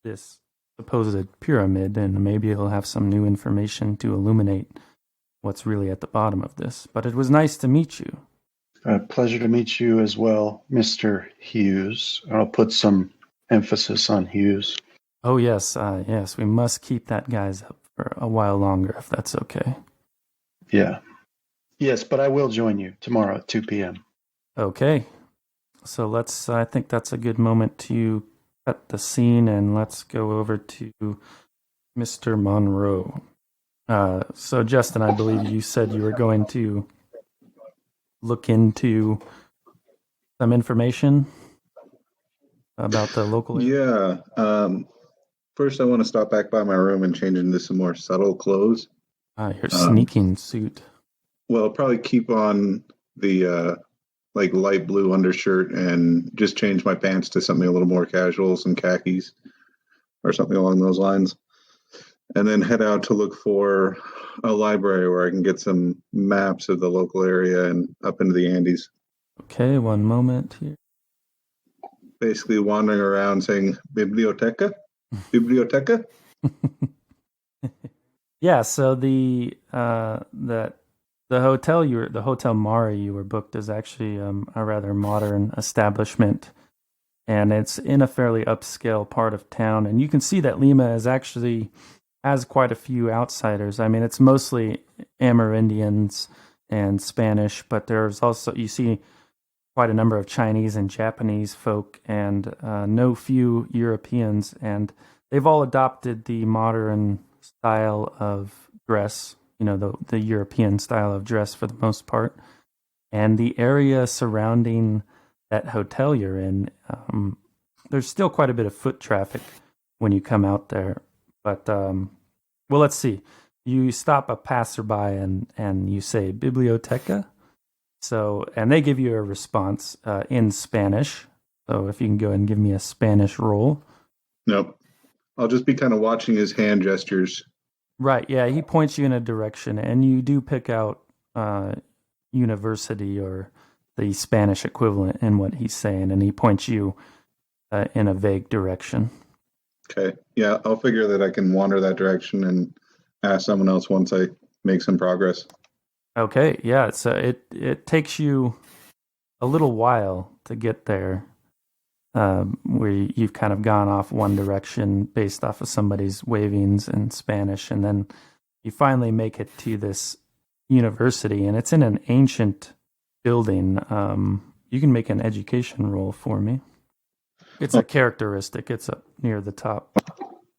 this supposed pyramid, and maybe he'll have some new information to illuminate what's really at the bottom of this. But it was nice to meet you. Pleasure to meet you as well, Mr. Hughes. I'll put some emphasis on Hughes. Oh, yes. Yes, we must keep that guy's up for a while longer, if that's okay. Yeah. Yes, but I will join you tomorrow at 2 p.m. Okay. So I think that's a good moment to cut the scene, and let's go over to Mr. Monroe. So, Justin, I believe you said you were going to look into some information about the local area? Yeah. First, I want to stop back by my room and change into some more subtle clothes. Your sneaking suit. Well, I'll probably keep on the light blue undershirt and just change my pants to something a little more casual, some khakis or something along those lines. And then head out to look for a library where I can get some maps of the local area and up into the Andes. Okay, one moment here. Basically wandering around saying, Biblioteca? Biblioteca? Yeah, so the Hotel Mari you were booked is actually a rather modern establishment, and it's in a fairly upscale part of town. And you can see that Lima has quite a few outsiders. I mean, it's mostly Amerindians and Spanish, but there's also, you see quite a number of Chinese and Japanese folk, and no few Europeans, and they've all adopted the modern style of dress, the European style of dress for the most part. And the area surrounding that hotel you're in, there's still quite a bit of foot traffic when you come out there. But, well, let's see. You stop a passerby and you say, Biblioteca? So, and they give you a response in Spanish. So if you can go and give me a Spanish roll. Nope. I'll just be kind of watching his hand gestures. Right, yeah, he points you in a direction, and you do pick out university or the Spanish equivalent in what he's saying, and he points you in a vague direction. Okay. Yeah, I'll figure that I can wander that direction and ask someone else once I make some progress. Okay, yeah, so it takes you a little while to get there, where you've kind of gone off one direction based off of somebody's wavings in Spanish, and then you finally make it to this university, and it's in an ancient building. You can make an education roll for me. It's a characteristic. It's up near the top.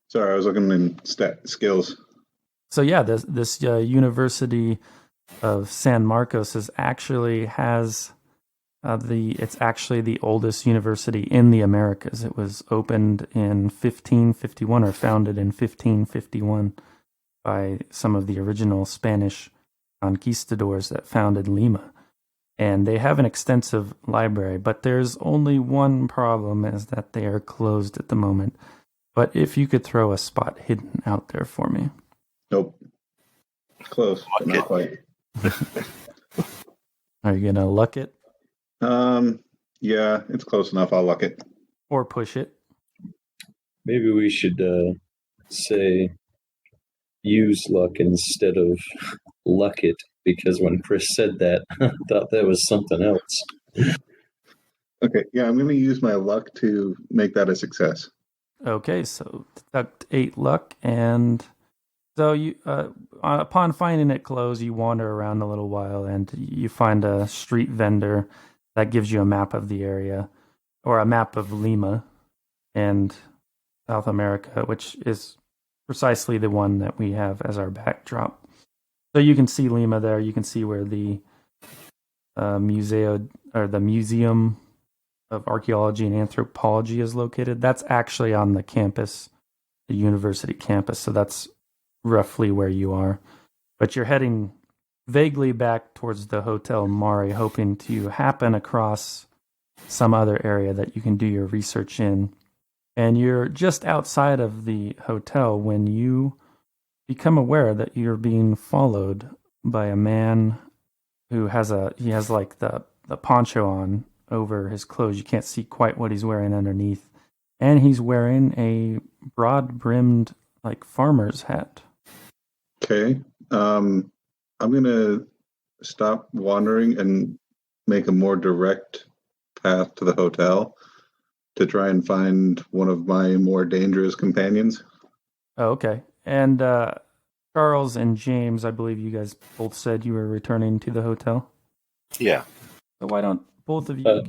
Sorry, I was looking in skills. So yeah, this University of San Marcos it's actually the oldest university in the Americas. It was opened in 1551 or founded in 1551 by some of the original Spanish conquistadors that founded Lima. And they have an extensive library, but there's only one problem, is that they are closed at the moment. But if you could throw a spot hidden out there for me. Nope. Close, but not quite. Are you going to luck it? Yeah, it's close enough. I'll luck it. Or push it? Maybe we should say use luck instead of luck it, because when Chris said that, I thought that was something else. Okay, yeah, I'm going to use my luck to make that a success. Okay, so deduct 8 luck, and so you, upon finding it closed, you wander around a little while, and you find a street vendor that gives you a map of the area, or a map of Lima and South America, which is precisely the one that we have as our backdrop. So you can see Lima there. You can see where the Museum of Archaeology and Anthropology is located. That's actually on the campus, the university campus. So that's roughly where you are. But you're heading vaguely back towards the Hotel Mari, hoping to happen across some other area that you can do your research in. And you're just outside of the hotel when you become aware that you're being followed by a man who has like the poncho on over his clothes. You can't see quite what he's wearing underneath. And he's wearing a broad-brimmed, like, farmer's hat. Okay. I'm going to stop wandering and make a more direct path to the hotel to try and find one of my more dangerous companions. Oh, okay. And Charles and James, I believe you guys both said you were returning to the hotel. Yeah. So why don't both of you...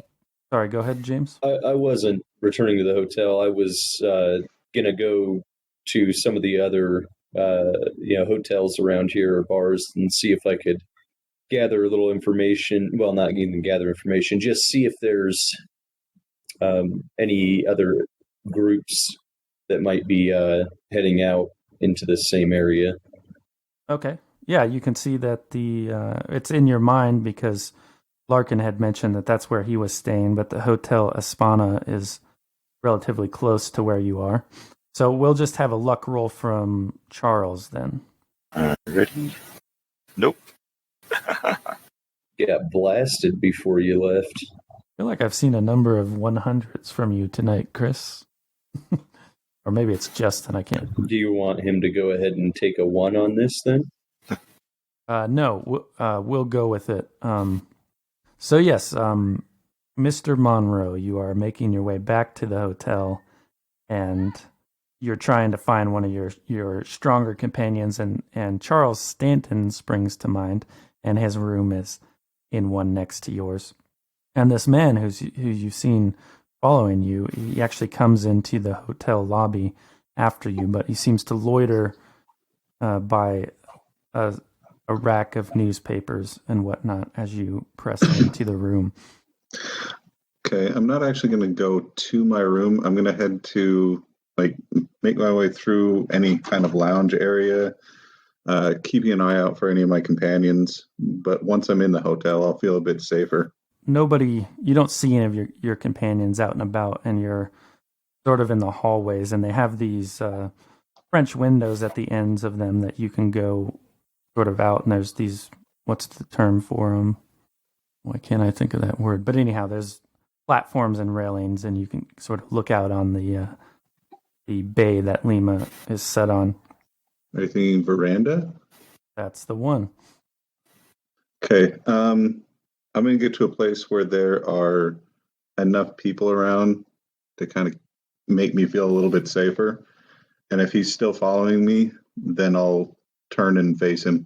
Sorry, go ahead, James. I wasn't returning to the hotel. I was going to go to some of the other hotels around here, or bars, and see if I could gather a little information. Well, not even gather information, just see if there's any other groups that might be heading out into the same area. Okay. Yeah, you can see that it's in your mind because Larkin had mentioned that that's where he was staying, but the Hotel Espana is relatively close to where you are. So we'll just have a luck roll from Charles then. Ready? Nope. Got blasted before you left. I feel like I've seen a number of 100s from you tonight, Chris. Or maybe it's Justin, I can't. Do you want him to go ahead and take a 1 on this then? No, we'll go with it. So yes, Mr. Monroe, you are making your way back to the hotel, and you're trying to find one of your stronger companions, and Charles Stanton springs to mind, and his room is in one next to yours. And this man who you've seen following you, he actually comes into the hotel lobby after you, but he seems to loiter by a rack of newspapers and whatnot as you press into the room. Okay, I'm not actually going to go to my room. I'm going to head to, make my way through any kind of lounge area, keeping an eye out for any of my companions. But once I'm in the hotel, I'll feel a bit safer. You don't see any of your companions out and about, and you're sort of in the hallways, and they have these French windows at the ends of them that you can go sort of out, and there's these, what's the term for them? Why can't I think of that word? But anyhow, there's platforms and railings, and you can sort of look out on the bay that Lima is set on. Are you thinking veranda? That's the one. Okay, I'm going to get to a place where there are enough people around to kind of make me feel a little bit safer. And if he's still following me, then I'll turn and face him.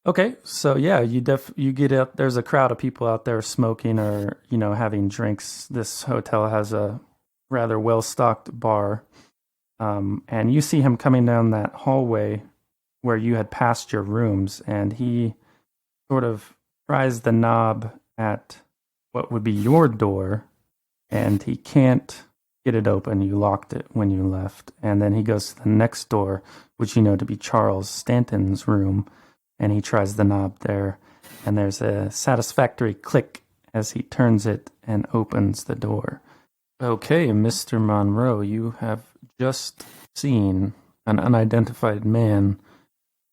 Okay, so yeah, you get up. There's a crowd of people out there smoking or having drinks. This hotel has a rather well-stocked bar, and you see him coming down that hallway where you had passed your rooms, and he sort of tries the knob at what would be your door, and he can't get it open. You locked it when you left, and then he goes to the next door, which you know to be Charles Stanton's room. and he tries the knob there, and there's a satisfactory click as he turns it and opens the door. Okay, Mr. Monroe, you have just seen an unidentified man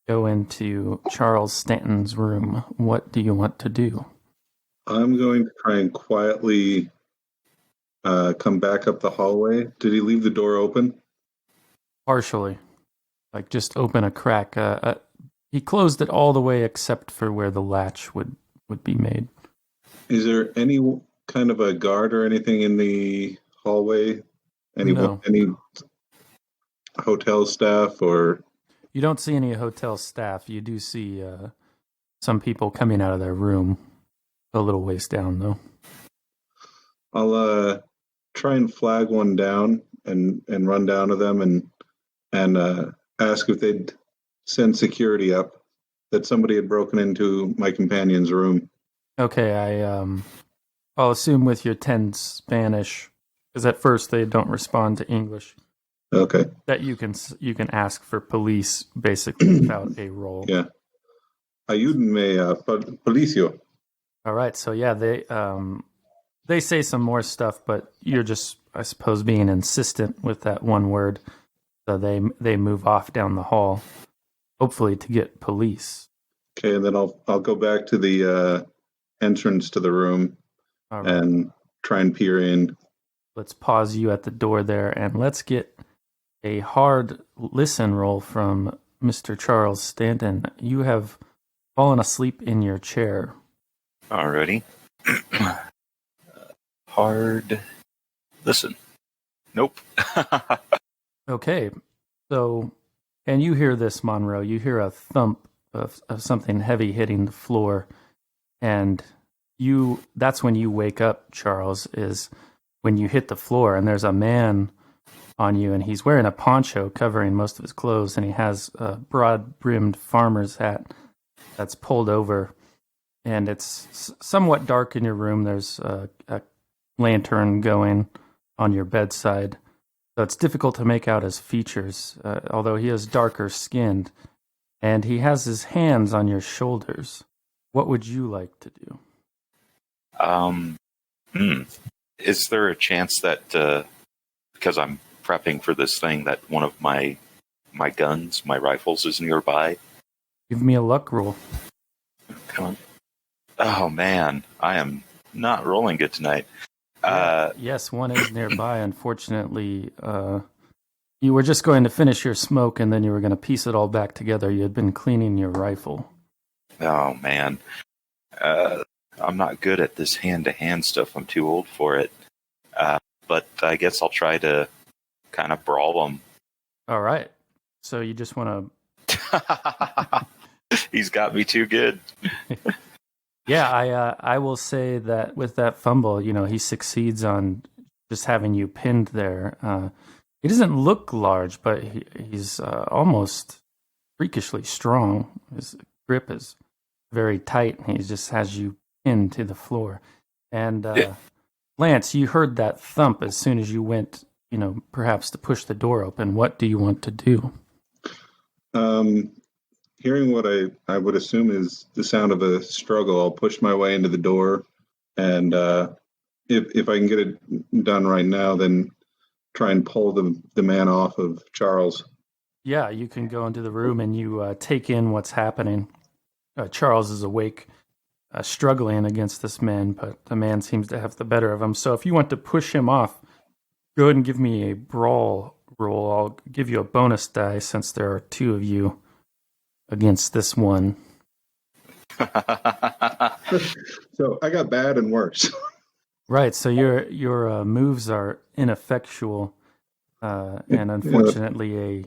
go into Charles Stanton's room. What do you want to do? I'm going to try and quietly come back up the hallway. Did he leave the door open? Partially. Like, just open a crack. He closed it all the way except for where the latch would be made. Is there any kind of a guard or anything in the hallway? Any hotel staff or... You don't see any hotel staff. You do see some people coming out of their room a little ways down, though. I'll try and flag one down and run down to them and ask if they'd send security up, that somebody had broken into my companion's room. Okay, I'll assume with your 10 Spanish, because at first they don't respond to English. Okay. That you can ask for police basically without a roll. Yeah. Ayúdenme, policio. All right. So yeah, they say some more stuff, but you're just, I suppose, being insistent with that one word. So they move off down the hall, hopefully to get police. Okay, and then I'll go back to the entrance to the room and try and peer in. Let's pause you at the door there, and let's get a hard listen roll from Mr. Charles Stanton. You have fallen asleep in your chair. Alrighty. Hard listen. Nope. Okay. So, and you hear this, Monroe. You hear a thump of something heavy hitting the floor. And that's when you wake up, Charles, is when you hit the floor. And there's a man on you, and he's wearing a poncho covering most of his clothes, and he has a broad-brimmed farmer's hat that's pulled over, and it's somewhat dark in your room. There's a lantern going on your bedside, so it's difficult to make out his features, although he is darker skinned, and he has his hands on your shoulders. What would you like to do? Is there a chance that, because I'm prepping for this thing, that one of my guns, my rifles, is nearby? Give me a luck roll. Come on. Oh, man. I am not rolling good tonight. Yes, one is nearby. Unfortunately, you were just going to finish your smoke, and then you were going to piece it all back together. You had been cleaning your rifle. Oh, man. I'm not good at this hand-to-hand stuff. I'm too old for it. But I guess I'll try to kind of brawl him. All right. So you just want to... He's got me too good. Yeah, I will say that with that fumble, he succeeds on just having you pinned there. He doesn't look large, but he's almost freakishly strong. His grip is very tight, and he just has you pinned to the floor. And Lance, you heard that thump as soon as you went, perhaps to push the door open. What do you want to do? Hearing what I would assume is the sound of a struggle, I'll push my way into the door, and if I can get it done right now, then try and pull the man off of Charles. Yeah, you can go into the room and you take in what's happening. Charles is awake, struggling against this man, but the man seems to have the better of him. So if you want to push him off, go ahead and give me a brawl roll. I'll give you a bonus die since there are two of you against this one. So I got bad and worse. Right, so your moves are ineffectual, and unfortunately a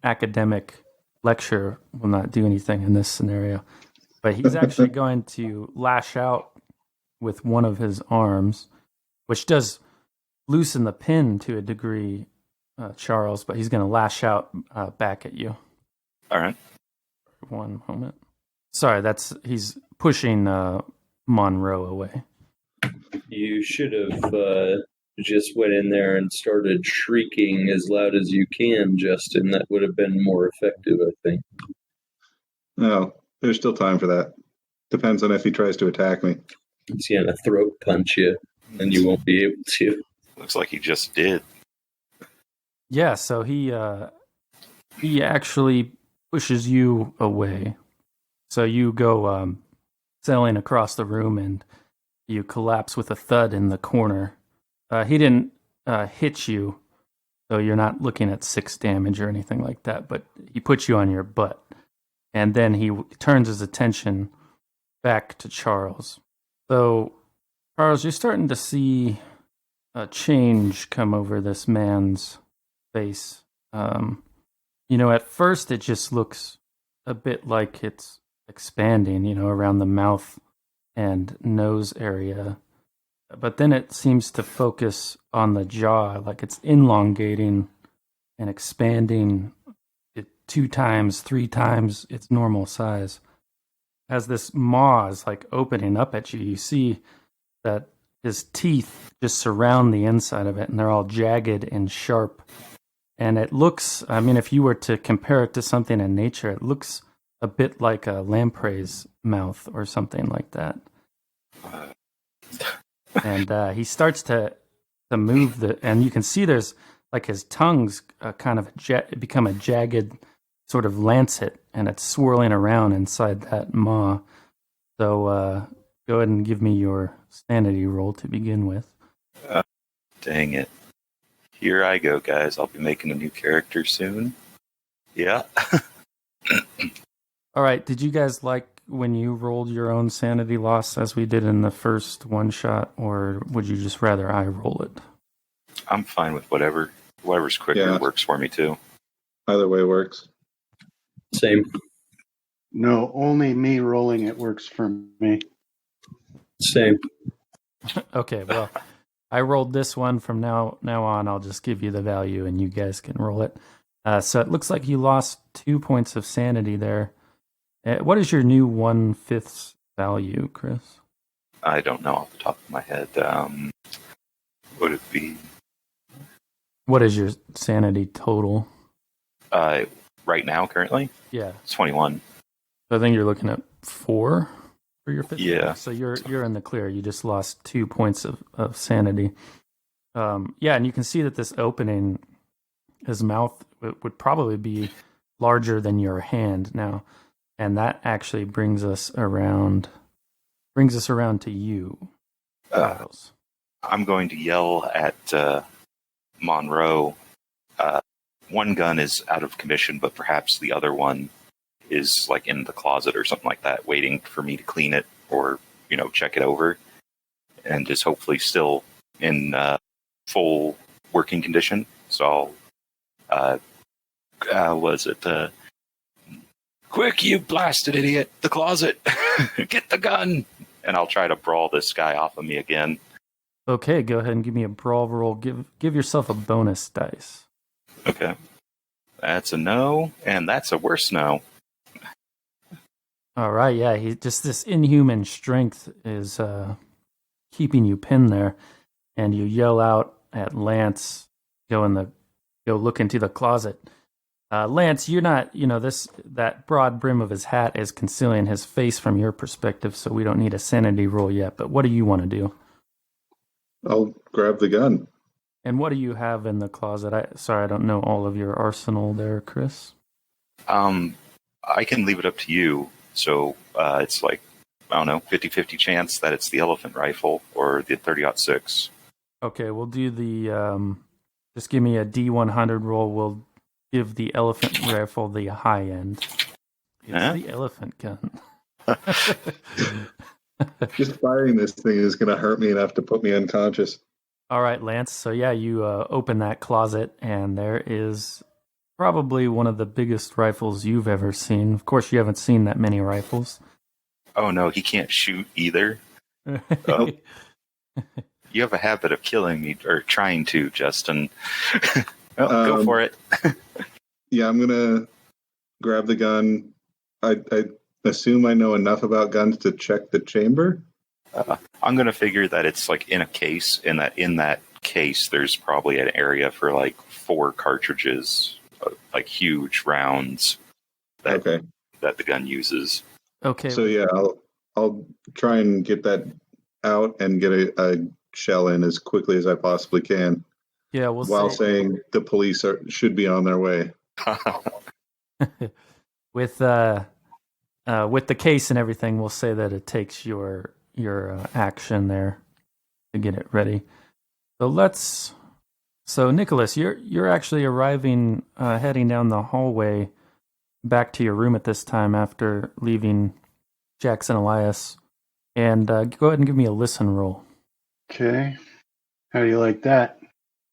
academic lecture will not do anything in this scenario. But he's actually going to lash out with one of his arms, which does loosen the pin to a degree, Charles, but he's going to lash out back at you. All right. One moment. Sorry, he's pushing Monroe away. You should have just went in there and started shrieking as loud as you can, Justin. That would have been more effective, I think. No, There's still time for that. Depends on if he tries to attack me. He's going to throat punch you, and you won't be able to. Looks like he just did. Yeah, so he actually pushes you away. So you go sailing across the room, and you collapse with a thud in the corner. He didn't hit you, so you're not looking at 6 damage or anything like that, but he puts you on your butt. And then he turns his attention back to Charles. So, Charles, you're starting to see a change come over this man's face. At first it just looks a bit like it's expanding, around the mouth and nose area. But then it seems to focus on the jaw, like it's elongating and expanding it 2 times, 3 times its normal size. As this maw is like opening up at you, you see that his teeth just surround the inside of it, and they're all jagged and sharp. And it looks, if you were to compare it to something in nature, it looks a bit like a lamprey's mouth or something like that. And he starts to move and you can see there's like his tongue's kind of become a jagged sort of lancet, and it's swirling around inside that maw. So go ahead and give me your sanity roll to begin with. Dang it. Here I go, guys. I'll be making a new character soon. Yeah. All right. Did you guys like when you rolled your own sanity loss as we did in the first one shot, or would you just rather I roll it? I'm fine with whatever. Whatever's quicker works for me, too. Either way works. Same. No, only me rolling it works for me. Same. Okay, well, I rolled this one. From now on, I'll just give you the value and you guys can roll it. So it looks like you lost 2 points of sanity there. What is your new 1/5 value, Chris? I don't know off the top of my head. Would it be? What is your sanity total? Right now, currently? Yeah. It's 21. So I think you're looking at 4 for your 5th. Yeah. So you're in the clear. You just lost 2 points of sanity. And you can see that this opening, his mouth would probably be larger than your hand now. And that actually brings us around to you, Charles. I'm going to yell at Monroe. One gun is out of commission, but perhaps the other one is like in the closet or something like that, waiting for me to clean it or, check it over, and is hopefully still in full working condition. So quick, you blasted idiot, the closet, get the gun. And I'll try to brawl this guy off of me again. Okay, go ahead and give me a brawl roll. Give yourself a bonus dice. Okay. That's a no, and that's a worse no. All right, yeah, this inhuman strength is keeping you pinned there, and you yell out at Lance, go look into the closet. Lance, you're not, that broad brim of his hat is concealing his face from your perspective, so we don't need a sanity roll yet, but what do you want to do? I'll grab the gun. And what do you have in the closet? I don't know all of your arsenal there, Chris. I can leave it up to you. So it's like, I don't know, 50-50 chance that it's the elephant rifle or the 30-06. Okay, we'll do the, just give me a D100 roll. We'll give the elephant rifle the high end. It's the elephant gun. Just firing this thing is going to hurt me enough to put me unconscious. All right, Lance. So yeah, you open that closet, and there is probably one of the biggest rifles you've ever seen. Of course, you haven't seen that many rifles. Oh no, he can't shoot either. Oh. You have a habit of killing me, or trying to, Justin. Go for it. Yeah, I'm going to grab the gun. I assume I know enough about guns to check the chamber. I'm going to figure that it's like in a case, and that in that case there's probably an area for like 4 cartridges, like huge rounds that the gun uses. Okay. So yeah, I'll try and get that out and get a shell in as quickly as I possibly can. Yeah, while saying the police should be on their way. With the case and everything, we'll say that it takes your action there to get it ready. So Nicholas, you're actually arriving, heading down the hallway back to your room at this time after leaving Jackson Elias, and go ahead and give me a listen roll. Okay. How do you like that?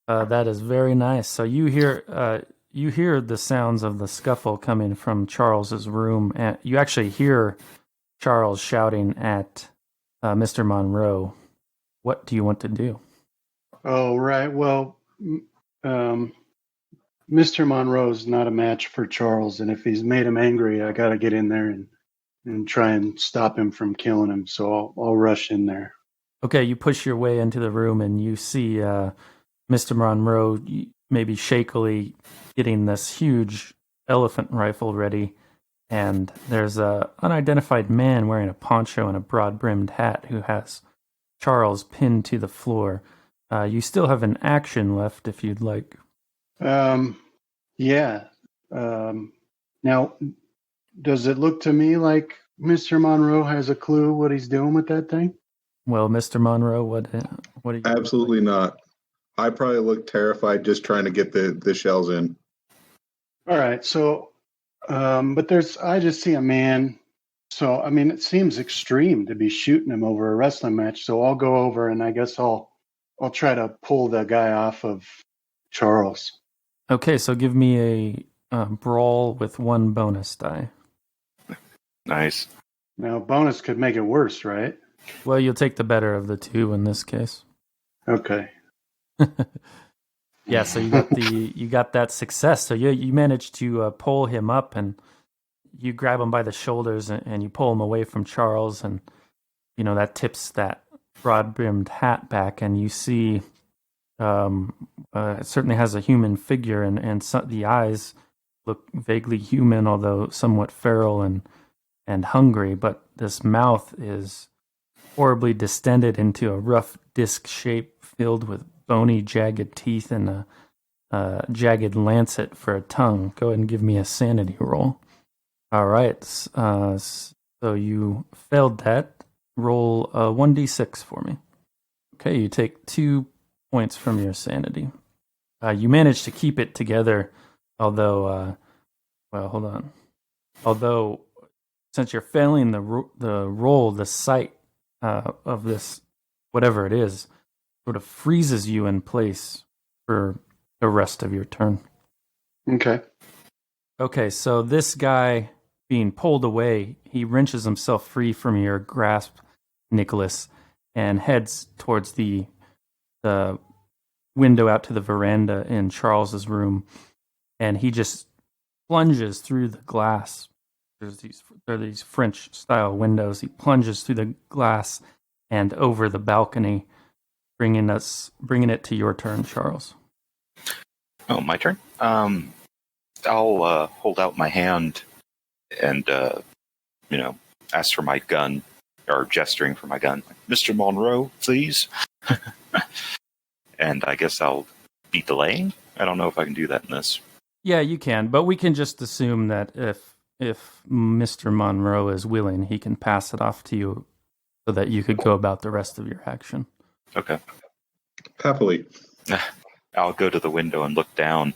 That is very nice. So you hear the sounds of the scuffle coming from Charles's room, and you actually hear Charles shouting at Mr. Monroe. What do you want to do? Oh, right. Well, Mr. Monroe's not a match for Charles, and if he's made him angry, I got to get in there and try and stop him from killing him. So I'll rush in there. Okay, you push your way into the room, and you see Mr. Monroe maybe shakily getting this huge elephant rifle ready, and there's a unidentified man wearing a poncho and a broad-brimmed hat who has Charles pinned to the floor. You still have an action left if you'd like. Yeah. Now, does it look to me like Mr. Monroe has a clue what he's doing with that thing? Well, Mr. Monroe, what do you... Absolutely not. I probably look terrified just trying to get the shells in. All right. So, but I just see a man. So, I mean, it seems extreme to be shooting him over a wrestling match. So I'll go over and I guess I'll try to pull the guy off of Charles. Okay. So give me a brawl with one bonus die. Nice. Now, bonus could make it worse, right? Well, you'll take the better of the two in this case. Okay. Yeah, so you got that success. So you managed to pull him up, and you grab him by the shoulders and you pull him away from Charles, and that tips that broad-brimmed hat back, and you see it certainly has a human figure, and the eyes look vaguely human, although somewhat feral and hungry. But this mouth is horribly distended into a rough disc shape filled with bony, jagged teeth and a jagged lancet for a tongue. Go ahead and give me a sanity roll. All right. So you failed that. Roll 1d6 for me. Okay, you take 2 points from your sanity. You managed to keep it together, although, hold on. Although, since you're failing the roll, the sight of this, whatever it is, sort of freezes you in place for the rest of your turn. Okay. Okay, so this guy being pulled away, he wrenches himself free from your grasp, Nicholas, and heads towards the window out to the veranda in Charles's room, and he just plunges through the glass. There are these French-style windows. He plunges through the glass and over the balcony, bringing it to your turn, Charles. Oh, my turn? I'll hold out my hand and, ask for my gun, or gesturing for my gun. Mr. Monroe, please. And I guess I'll be delaying? I don't know if I can do that in this. Yeah, you can, but we can just assume that if Mr. Monroe is willing, he can pass it off to you so that you could go about the rest of your action. Okay. Happily. I'll go to the window and look down.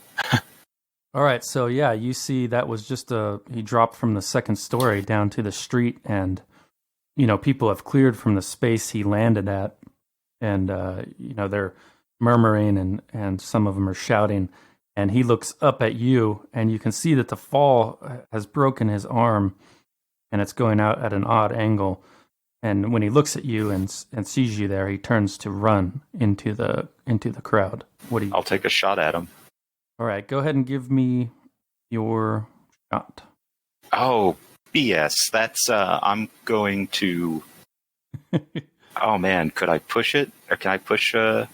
All right, so yeah, you see that was just he dropped from the second story down to the street, and, people have cleared from the space he landed at, and, they're murmuring and some of them are shouting, and he looks up at you, and you can see that the fall has broken his arm, and it's going out at an odd angle. And when he looks at you and sees you there, he turns to run into the crowd. I'll take a shot at him. All right, go ahead and give me your shot. Oh, BS. That's, I'm going to... Oh, man, could I push it? Or can I push... You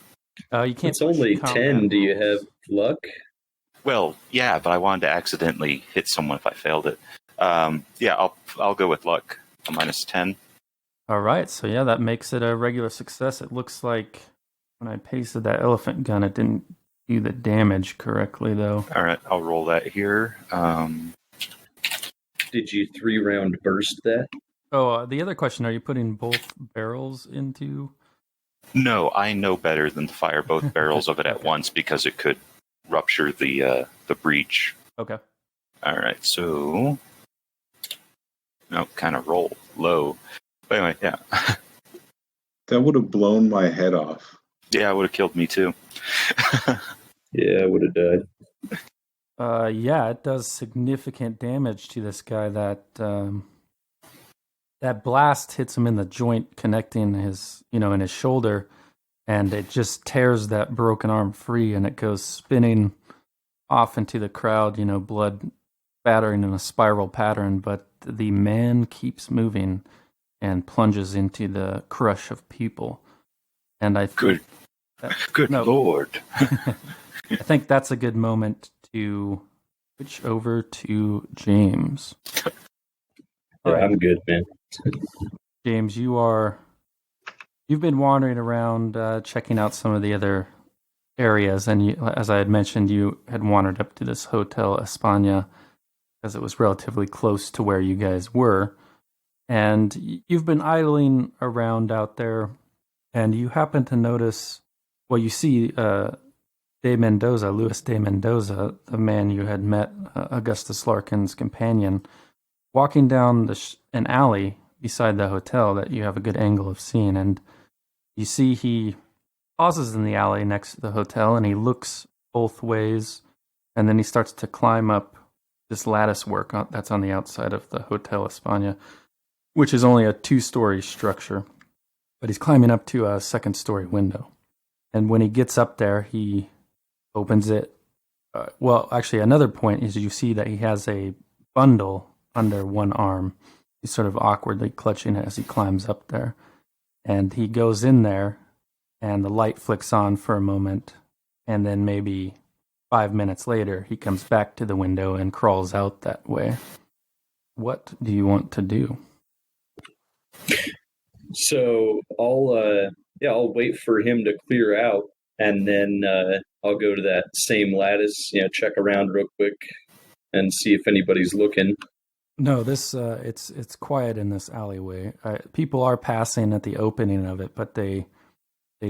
can't. It's only 10. Do you have luck? Well, yeah, but I wanted to accidentally hit someone if I failed it. Yeah, I'll go with luck. a -10. All right, so yeah, that makes it a regular success. It looks like when I pasted that elephant gun, it didn't do the damage correctly, though. All right, I'll roll that here. Did you 3-round burst that? Oh, the other question, are you putting both barrels into... No, I know better than to fire both barrels of it at once because it could rupture the breech. Okay. All right, so... No, kind of roll low. But anyway, yeah. That would have blown my head off. Yeah, it would have killed me too. Yeah, I would have died. Yeah, it does significant damage to this guy. That blast hits him in the joint connecting his, in his shoulder, and it just tears that broken arm free, and it goes spinning off into the crowd, blood spattering in a spiral pattern, but the man keeps moving and plunges into the crush of people. And I think Good Lord. I think that's a good moment to switch over to James. Yeah, I'm good, man. James, you've been wandering around, checking out some of the other areas, and as I had mentioned, you had wandered up to this Hotel España because it was relatively close to where you guys were, and you've been idling around out there, and you happen to notice, you see Luis de Mendoza, the man you had met, Augustus Larkin's companion, walking down an alley beside the hotel that you have a good angle of seeing, and you see he pauses in the alley next to the hotel, and he looks both ways, and then he starts to climb up this lattice work that's on the outside of the Hotel España, which is only a 2-story structure, but he's climbing up to a 2nd-story window. And when he gets up there, he opens it. Actually, another point is you see that he has a bundle under one arm. He's sort of awkwardly clutching it as he climbs up there. And he goes in there, and the light flicks on for a moment, and then maybe 5 minutes later, he comes back to the window and crawls out that way. What do you want to do? So I'll wait for him to clear out, and then I'll go to that same lattice, check around real quick and see if anybody's looking. No, this it's quiet in this alleyway. People are passing at the opening of it, but they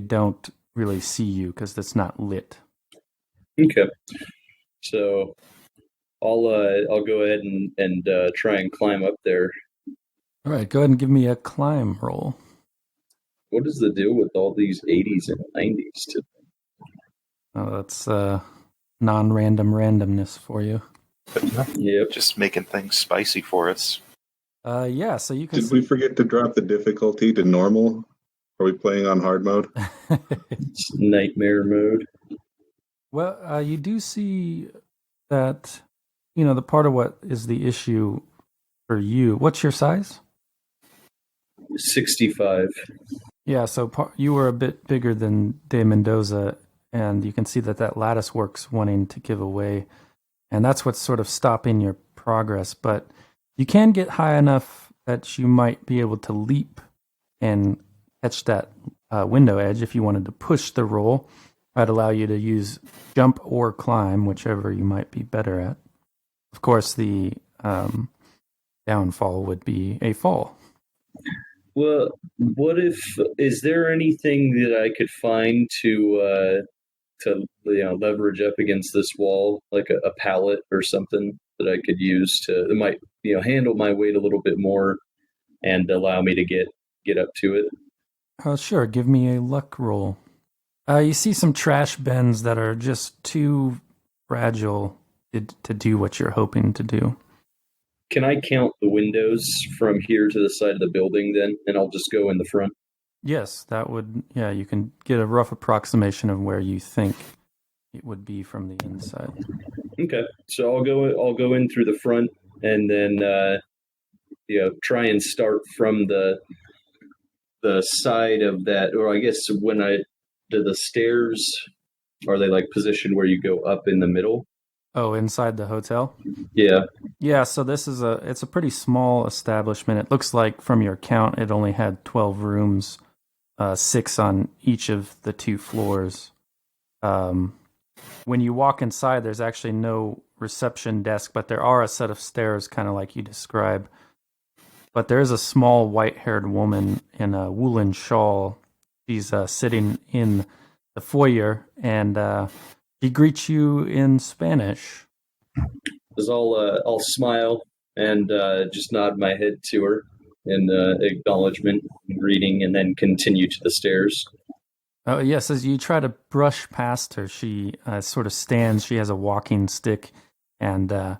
don't really see you because it's not lit. Okay, so I'll go ahead and try and climb up there. All right, go ahead and give me a climb roll. What is the deal with all these 80s and 90s today? Oh, that's non-random randomness for you. Yep. Just making things spicy for us. Yeah, so you can... Did we forget to drop the difficulty to normal? Are we playing on hard mode? It's nightmare mode. Well, you do see that, the part of what is the issue for you. What's your size? 65. Yeah, so you were a bit bigger than De Mendoza, and you can see that lattice work's wanting to give away, and that's what's sort of stopping your progress. But you can get high enough that you might be able to leap and catch that window edge if you wanted to push the roll. I'd allow you to use jump or climb, whichever you might be better at. Of course, the downfall would be a fall. Well, is there anything that I could find to leverage up against this wall, like a pallet or something that I could use that might handle my weight a little bit more and allow me to get up to it? Sure, give me a luck roll. You see some trash bins that are just too fragile to do what you're hoping to do. Can I count the windows from here to the side of the building then, and I'll just go in the front? Yes, that would, you can get a rough approximation of where you think it would be from the inside. Okay, so I'll go in through the front, and then try and start from the side of that, or I guess do the stairs, are they like positioned where you go up in the middle? Oh, inside the hotel? Yeah. Yeah, so it's a pretty small establishment. It looks like from your count it only had 12 rooms, 6 on each of the 2 floors. When you walk inside, there's actually no reception desk, but there are a set of stairs, kind of like you describe. But there is a small white-haired woman in a woolen shawl. She's sitting in the foyer, and she greets you in Spanish. I'll smile and just nod my head to her in acknowledgement, greeting, and then continue to the stairs. Oh, yes, as you try to brush past her, she sort of stands. She has a walking stick, and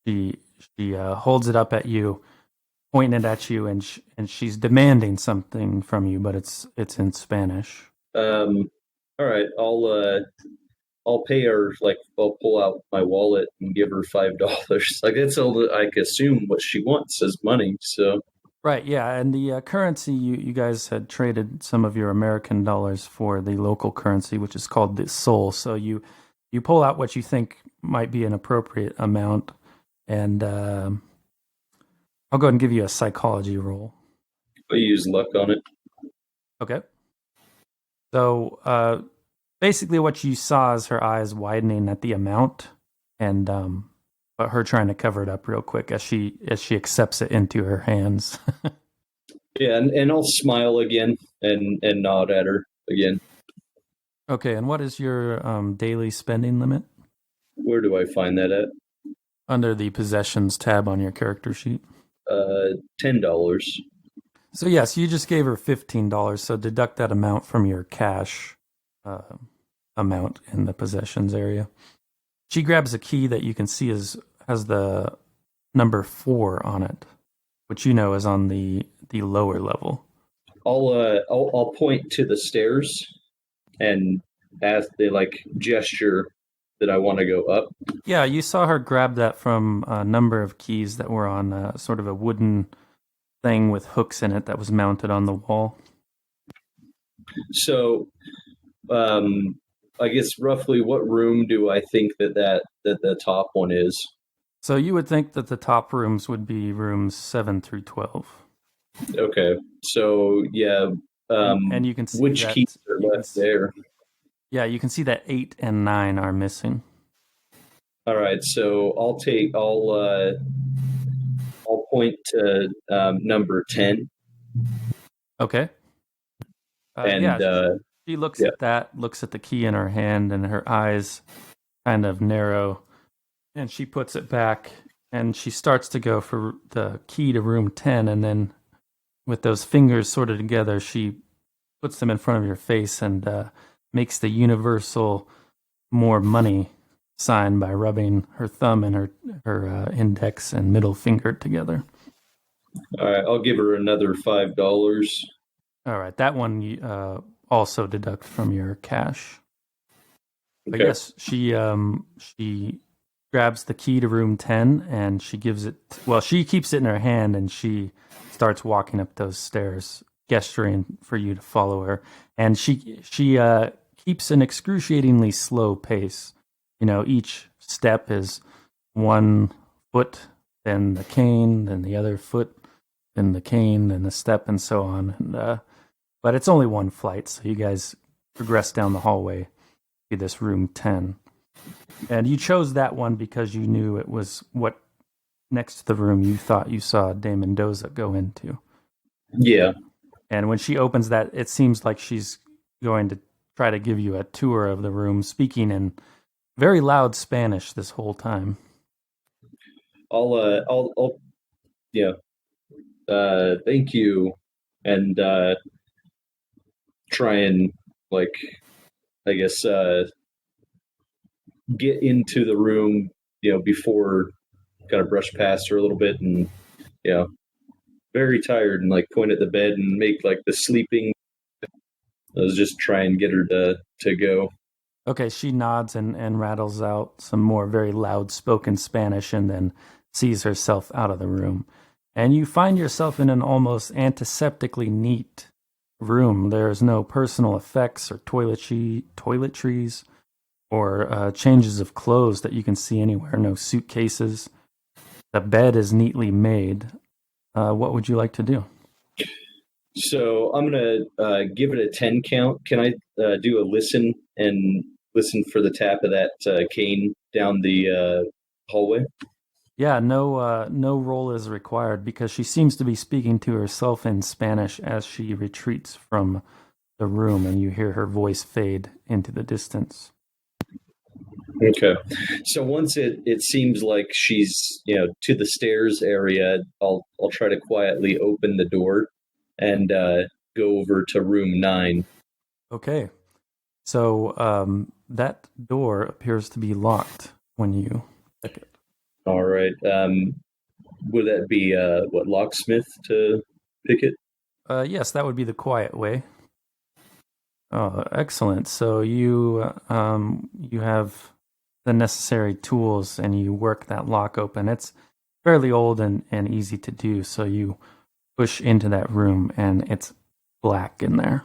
she holds it up at you, pointing it at you, and she's demanding something from you, but it's in Spanish. All right, I'll pay her. Like, I'll pull out my wallet and give her $5. Like, that's all that I can assume what she wants is money. So. Right, yeah, and the currency, you guys had traded some of your American dollars for the local currency, which is called the sol. So you pull out what you think might be an appropriate amount, and I'll go ahead and give you a psychology roll. I use luck on it. Okay. So basically what you saw is her eyes widening at the amount, and but her trying to cover it up real quick as she accepts it into her hands. Yeah, and I'll smile again and nod at her again. Okay, and what is your daily spending limit? Where do I find that at? Under the possessions tab on your character sheet. $10. So yes, you just gave her $15. So deduct that amount from your cash amount in the possessions area. She grabs a key that you can see has the number 4 on it, which you know is on the lower level. I'll point to the stairs and ask they gesture that I want to go up. Yeah, you saw her grab that from a number of keys that were on sort of a wooden thing with hooks in it that was mounted on the wall. So, I guess roughly what room do I think that the top one is? So you would think that the top rooms would be rooms 7 through 12. Okay, so yeah, and you can see which keys are left there. Yeah, you can see that 8 and 9 are missing. All right, so I'll point to number 10. Okay. She looks at that, looks at the key in her hand, and her eyes kind of narrow, and she puts it back, and she starts to go for the key to room 10, and then with those fingers sort of together, she puts them in front of your face and makes the universal more money sign by rubbing her thumb and her index and middle finger together. All right, I'll give her another $5. All right, that one you also deduct from your cash. But Okay. yes, she grabs the key to room 10 and she gives it. Well, she keeps it in her hand and she starts walking up those stairs, gesturing for you to follow her. And she keeps an excruciatingly slow pace. You know, each step is 1 foot, then the cane, then the other foot, then the cane, then the step, and so on. And but it's only 1 flight, so you guys progress down the hallway to this room 10. And you chose that one because you knew it was what next to the room you thought you saw Dame Mendoza go into. Yeah. And when she opens that, it seems like she's going to try to give you a tour of the room, speaking in very loud Spanish this whole time. I'll thank you, and try and get into the room, before kind of brush past her a little bit, and very tired, and point at the bed and make the sleeping. I was just trying to get her to go. Okay, she nods and rattles out some more very loud spoken Spanish and then sees herself out of the room. And you find yourself in an almost antiseptically neat room. There's no personal effects or toiletries. or changes of clothes that you can see anywhere. No suitcases. The bed is neatly made. What would you like to do? So I'm going to give it a 10 count. Can I do a listen and listen for the tap of that cane down the hallway? Yeah, no roll is required because she seems to be speaking to herself in Spanish as she retreats from the room, and you hear her voice fade into the distance. Okay. So once it seems like she's to the stairs area, I'll try to quietly open the door and go over to room 9. Okay. So that door appears to be locked when you pick it. All right. Would that be locksmith to pick it? Yes, that would be the quiet way. Oh, excellent. So you have the necessary tools and you work that lock open. It's fairly old and easy to do. So you push into that room and it's black in there.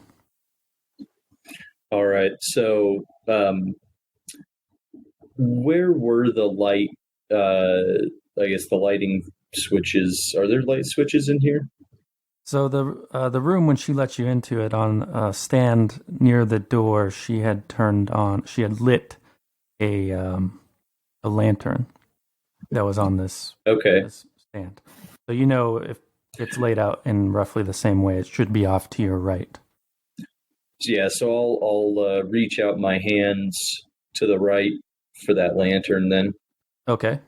All right. So where were the light? I guess the lighting switches. Are there light switches in here? So the room, when she let you into it, on a stand near the door, she had lit a lantern that was on this stand. So if it's laid out in roughly the same way, it should be off to your right. Yeah, so I'll reach out my hands to the right for that lantern then. Okay.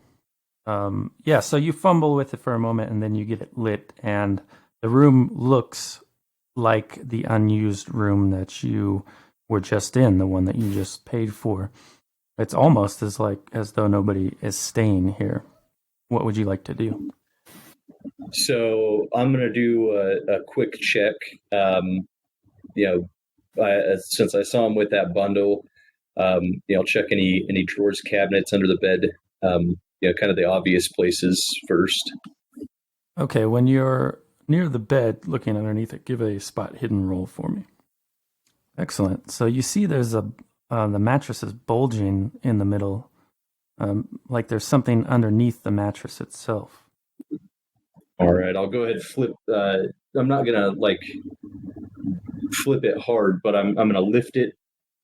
So you fumble with it for a moment and then you get it lit, and the room looks like the unused room that you were just in, the one that you just paid for. It's almost as though nobody is staying here. What would you like to do? So I'm going to do a quick check. Since I saw him with that bundle, I'll check any drawers, cabinets under the bed. Kind of the obvious places first. Okay, when you're near the bed, looking underneath it, give a spot hidden roll for me. Excellent. So you see there's the mattress is bulging in the middle, like there's something underneath the mattress itself. All right, I'll go ahead and flip. I'm not gonna flip it hard, but I'm gonna lift it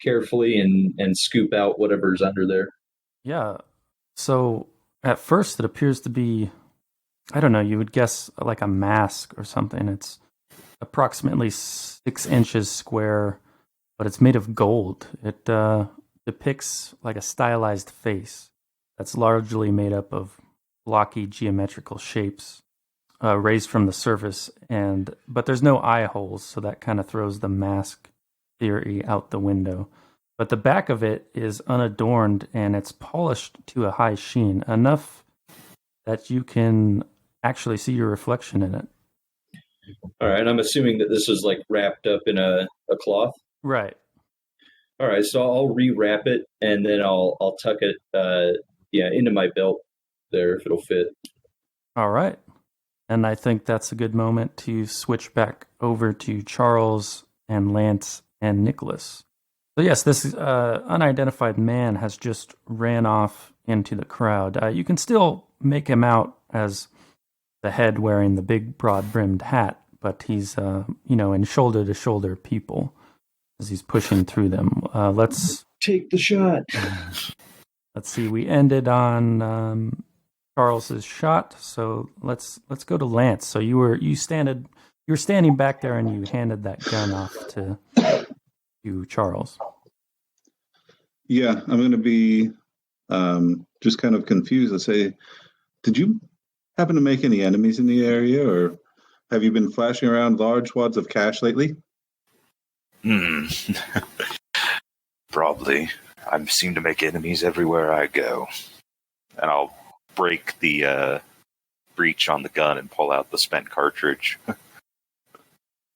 carefully and scoop out whatever's under there. Yeah. So at first it appears to be, I don't know, you would guess like a mask or something. It's approximately 6 inches square, but it's made of gold. It depicts like a stylized face that's largely made up of blocky geometrical shapes raised from the surface, but there's no eye holes, so that kind of throws the mask theory out the window. But the back of it is unadorned and it's polished to a high sheen, enough that you can actually see your reflection in it. All right, I'm assuming that this is wrapped up in a cloth. Right. All right, so I'll rewrap it and then I'll tuck it into my belt there if it'll fit. All right. And I think that's a good moment to switch back over to Charles and Lance and Nicholas. So yes, this unidentified man has just ran off into the crowd. You can still make him out as the head wearing the big broad-brimmed hat, but he's in shoulder-to-shoulder people as he's pushing through them. Let's take the shot. Let's see. We ended on Charles's shot, so let's go to Lance. So you were standing back there and you handed that gun off to Charles. Yeah, I'm going to be just kind of confused. I say, did you happen to make any enemies in the area, or have you been flashing around large wads of cash lately? Probably. I seem to make enemies everywhere I go. And I'll break the breech on the gun and pull out the spent cartridge.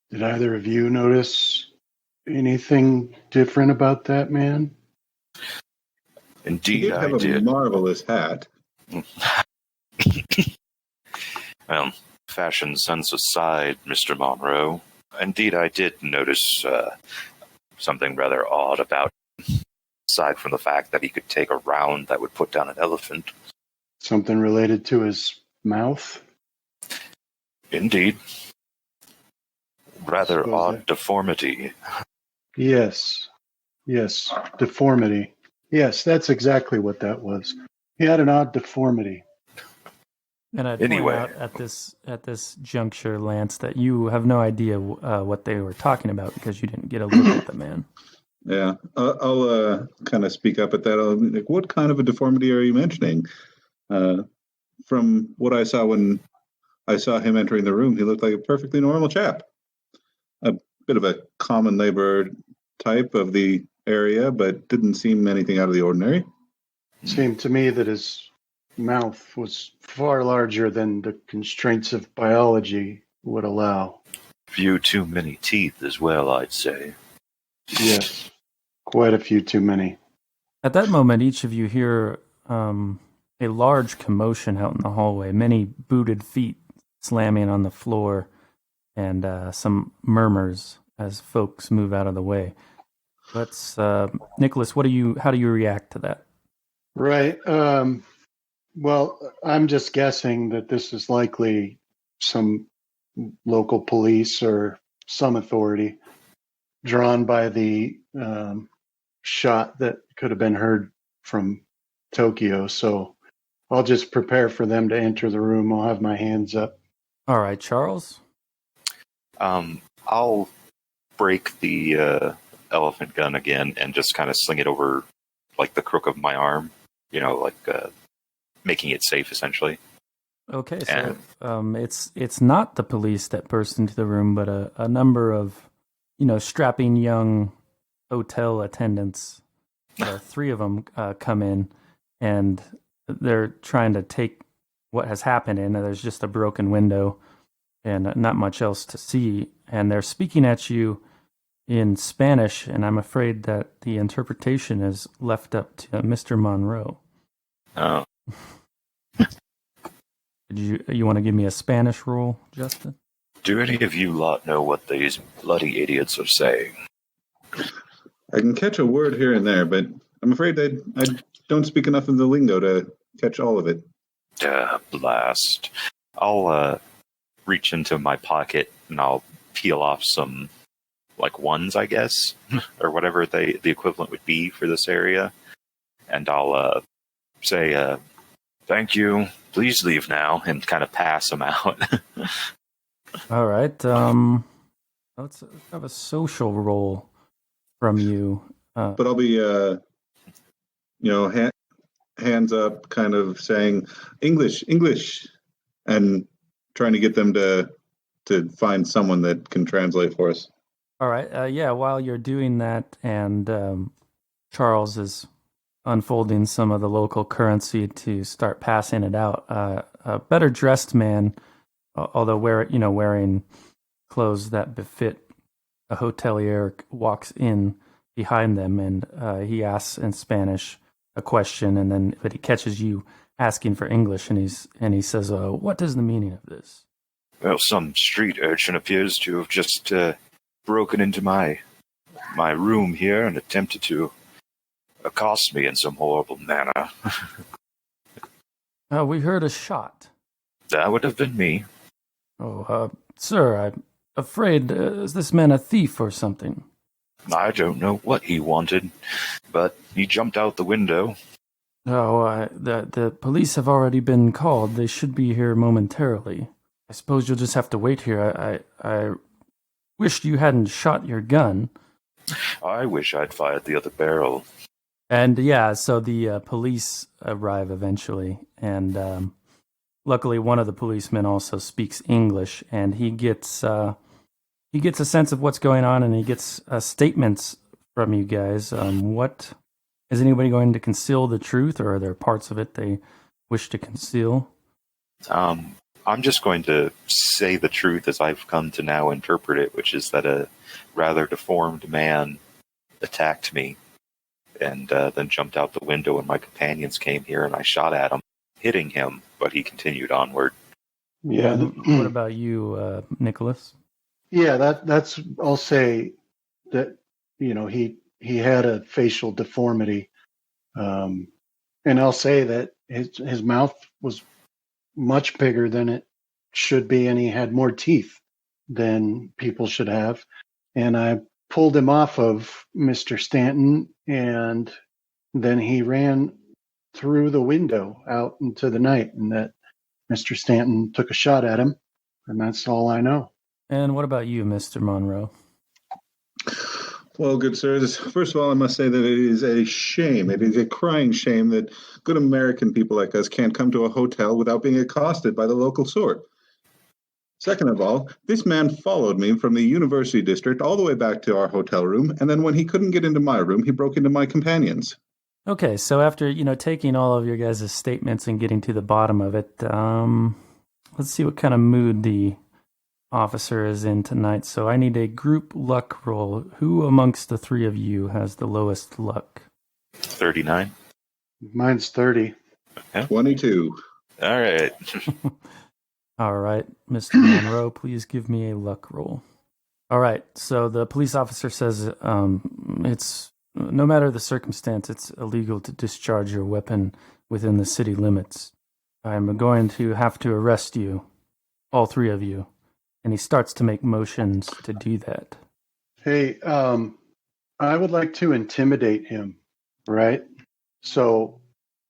Did either of you notice anything different about that man? Indeed, He did have a marvelous hat. Well, fashion sense aside, Mr. Monroe, indeed I did notice something rather odd about him. aside from the fact that he could take a round that would put down an elephant. Something related to his mouth? Indeed. Rather Suppose odd that- deformity. Yes, deformity. Yes, that's exactly what that was. He had an odd deformity. And I'd Anyway. point out at this juncture, Lance, that you have no idea what they were talking about because you didn't get a look at the man. Yeah, I'll kind of speak up at that. I'll be like, what kind of a deformity are you mentioning? From what I saw when I saw him entering the room, he looked like a perfectly normal chap. A bit of a common laborer type of the area, but didn't seem anything out of the ordinary. Seemed to me that his mouth was far larger than the constraints of biology would allow. Few too many teeth as well, I'd say. Yes, quite a few too many. At that moment, each of you hear a large commotion out in the hallway, many booted feet slamming on the floor, and some murmurs as folks move out of the way. Let's, Nicholas, how do you react to that? Right. Well, I'm just guessing that this is likely some local police or some authority drawn by the shot that could have been heard from Tokyo. So I'll just prepare for them to enter the room. I'll have my hands up. All right, Charles. I'll break the elephant gun again and just kind of sling it over like the crook of my arm, making it safe essentially. Okay, so it's not the police that burst into the room, but a number of strapping young hotel attendants. Three of them come in, and they're trying to take what has happened in. There's just a broken window and not much else to see, and they're speaking at you in Spanish, and I'm afraid that the interpretation is left up to Mr. Monroe. Oh. You want to give me a Spanish roll, Justin? Do any of you lot know what these bloody idiots are saying? I can catch a word here and there, but I'm afraid I don't speak enough of the lingo to catch all of it. Blast. I'll reach into my pocket and I'll peel off some, ones, I guess, or whatever the equivalent would be for this area. And I'll say, thank you, please leave now, and kind of pass them out. All right. Let's have a social roll from you. But I'll be, hands up, kind of saying English, and trying to get them to find someone that can translate for us. All right. Yeah. While you're doing that, and Charles is unfolding some of the local currency to start passing it out, a better dressed man, although wearing clothes that befit a hotelier, walks in behind them, and he asks in Spanish a question, but he catches you asking for English, and he says, "What is the meaning of this?" Well, some street urchin appears to have just broken into my room here and attempted to accost me in some horrible manner. We heard a shot. That would have been me. Oh, sir, I'm afraid, is this man a thief or something? I don't know what he wanted, but he jumped out the window. Oh, the police have already been called. They should be here momentarily. I suppose you'll just have to wait here. I wished you hadn't shot your gun. I wish I'd fired the other barrel. And yeah, so the police arrive eventually, and luckily one of the policemen also speaks English, and he gets a sense of what's going on, and he gets statements from you guys. What is anybody going to conceal the truth, or are there parts of it they wish to conceal? I'm just going to say the truth as I've come to now interpret it, which is that a rather deformed man attacked me and then jumped out the window when my companions came here, and I shot at him, hitting him, but he continued onward. Yeah. What about you, Nicholas? Yeah, that's. I'll say that he he had a facial deformity. And I'll say that his mouth was much bigger than it should be, and he had more teeth than people should have. And I pulled him off of Mr. Stanton, and then he ran through the window out into the night, and that Mr. Stanton took a shot at him, and that's all I know. And what about you, Mr. Monroe? Well, good sirs, first of all, I must say that it is a shame. It is a crying shame that good American people like us can't come to a hotel without being accosted by the local sort. Second of all, this man followed me from the university district all the way back to our hotel room, and then when he couldn't get into my room, he broke into my companion's. Okay, so after, taking all of your guys' statements and getting to the bottom of it, let's see what kind of mood the officer is in tonight. So I need a group luck roll. Who amongst the three of you has the lowest luck? 39. Mine's 30. Okay. 22. All right. All right, Mr. Monroe, please give me a luck roll. All right, so the police officer says it's, no matter the circumstance, it's illegal to discharge your weapon within the city limits. I'm going to have to arrest you, all three of you. And he starts to make motions to do that. Hey, I would like to intimidate him, right? So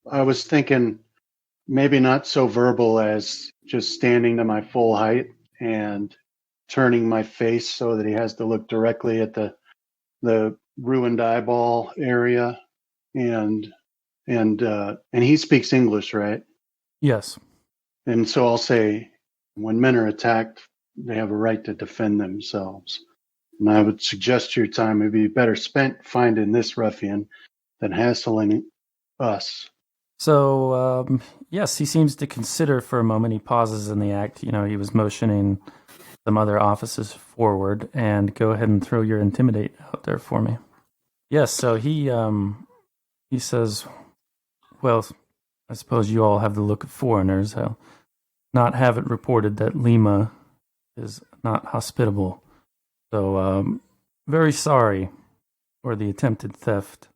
I was thinking maybe not so verbal as just standing to my full height and turning my face so that he has to look directly at the ruined eyeball area, and he speaks English, right? Yes. And so I'll say, when men are attacked, they have a right to defend themselves. And I would suggest your time would be better spent finding this ruffian than hassling us. So, yes, he seems to consider for a moment. He pauses in the act. He was motioning some other officers forward, and go ahead and throw your intimidate out there for me. Yes, so he says, well, I suppose you all have the look of foreigners. I'll not have it reported that Lima is not hospitable. So, very sorry for the attempted theft.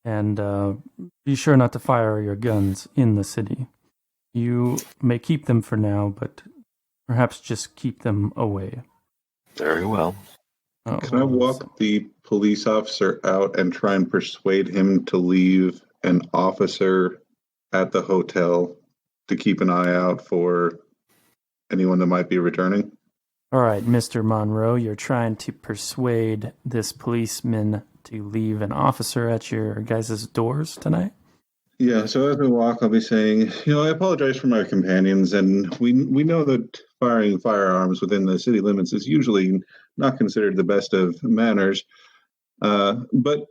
And be sure not to fire your guns in the city. You may keep them for now, but perhaps just keep them away. Very well. Can I walk the police officer out and try and persuade him to leave an officer at the hotel to keep an eye out for anyone that might be returning? All right, Mr. Monroe, you're trying to persuade this policeman to leave an officer at your guys' doors tonight? Yeah, so as we walk, I'll be saying, I apologize for my companions, and we know that firing firearms within the city limits is usually not considered the best of manners. But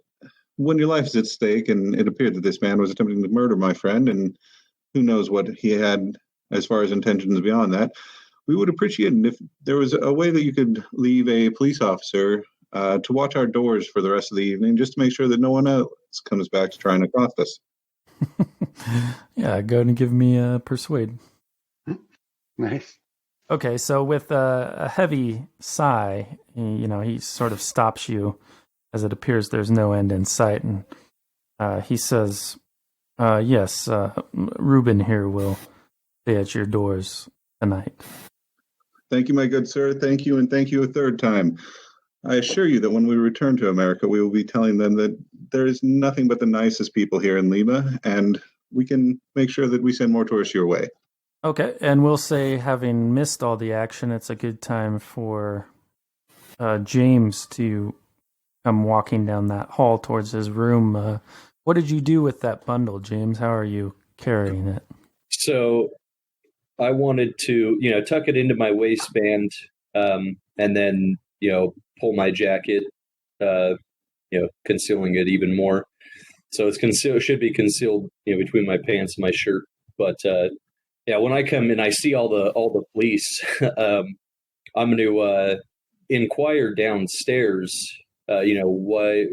when your life is at stake, and it appeared that this man was attempting to murder my friend, and who knows what he had as far as intentions beyond that, we would appreciate it if there was a way that you could leave a police officer to watch our doors for the rest of the evening, just to make sure that no one else comes back to try and accost us. Yeah, go ahead and give me a persuade. Nice. Okay, so with a heavy sigh, he sort of stops you as it appears there's no end in sight, and he says, yes, Reuben here will stay at your doors tonight. Thank you, my good sir. Thank you, and thank you a third time. I assure you that when we return to America, we will be telling them that there is nothing but the nicest people here in Lima, and we can make sure that we send more tourists your way. Okay, and we'll say, having missed all the action, it's a good time for James to come walking down that hall towards his room. What did you do with that bundle, James? How are you carrying it? So I wanted to, tuck it into my waistband, and then, pull my jacket, concealing it even more. So it should be concealed, between my pants and my shirt. But when I come and I see all the police, I'm going to inquire downstairs. Why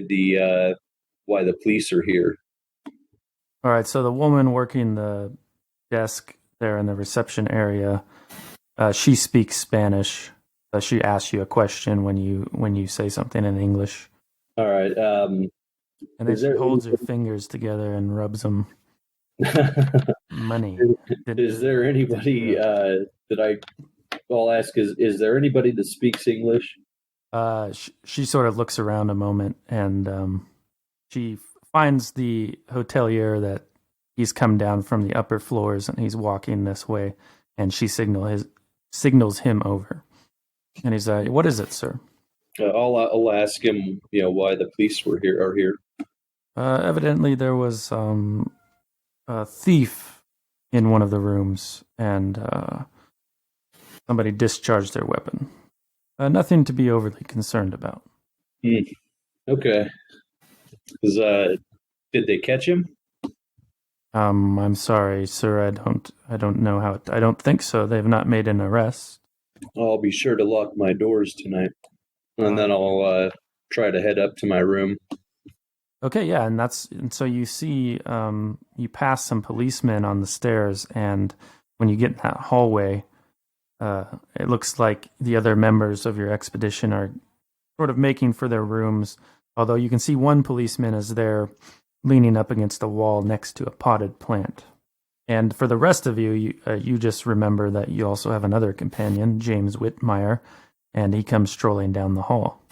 the police are here. All right. So the woman working the desk there in the reception area, she speaks Spanish. She asks you a question when you say something in English. All right. And then Is she there holds her fingers together and rubs them. Money. Is there anybody I'll ask is there anybody that speaks English? She sort of looks around a moment and she finds the hotelier that he's come down from the upper floors and he's walking this way, and she signals him over. And he's like, "What is it, sir?" I'll ask him, why the police are here. Evidently, there was a thief in one of the rooms, and somebody discharged their weapon. Nothing to be overly concerned about. Okay. Did they catch him? I'm sorry, sir. I don't know how. I don't think so. They've not made an arrest. I'll be sure to lock my doors tonight, and then I'll try to head up to my room. Okay, yeah, and so you see, you pass some policemen on the stairs, and when you get in that hallway, it looks like the other members of your expedition are sort of making for their rooms, although you can see one policeman is there leaning up against the wall next to a potted plant. And for the rest of you, you just remember that you also have another companion, James Whitmire, and he comes strolling down the hall.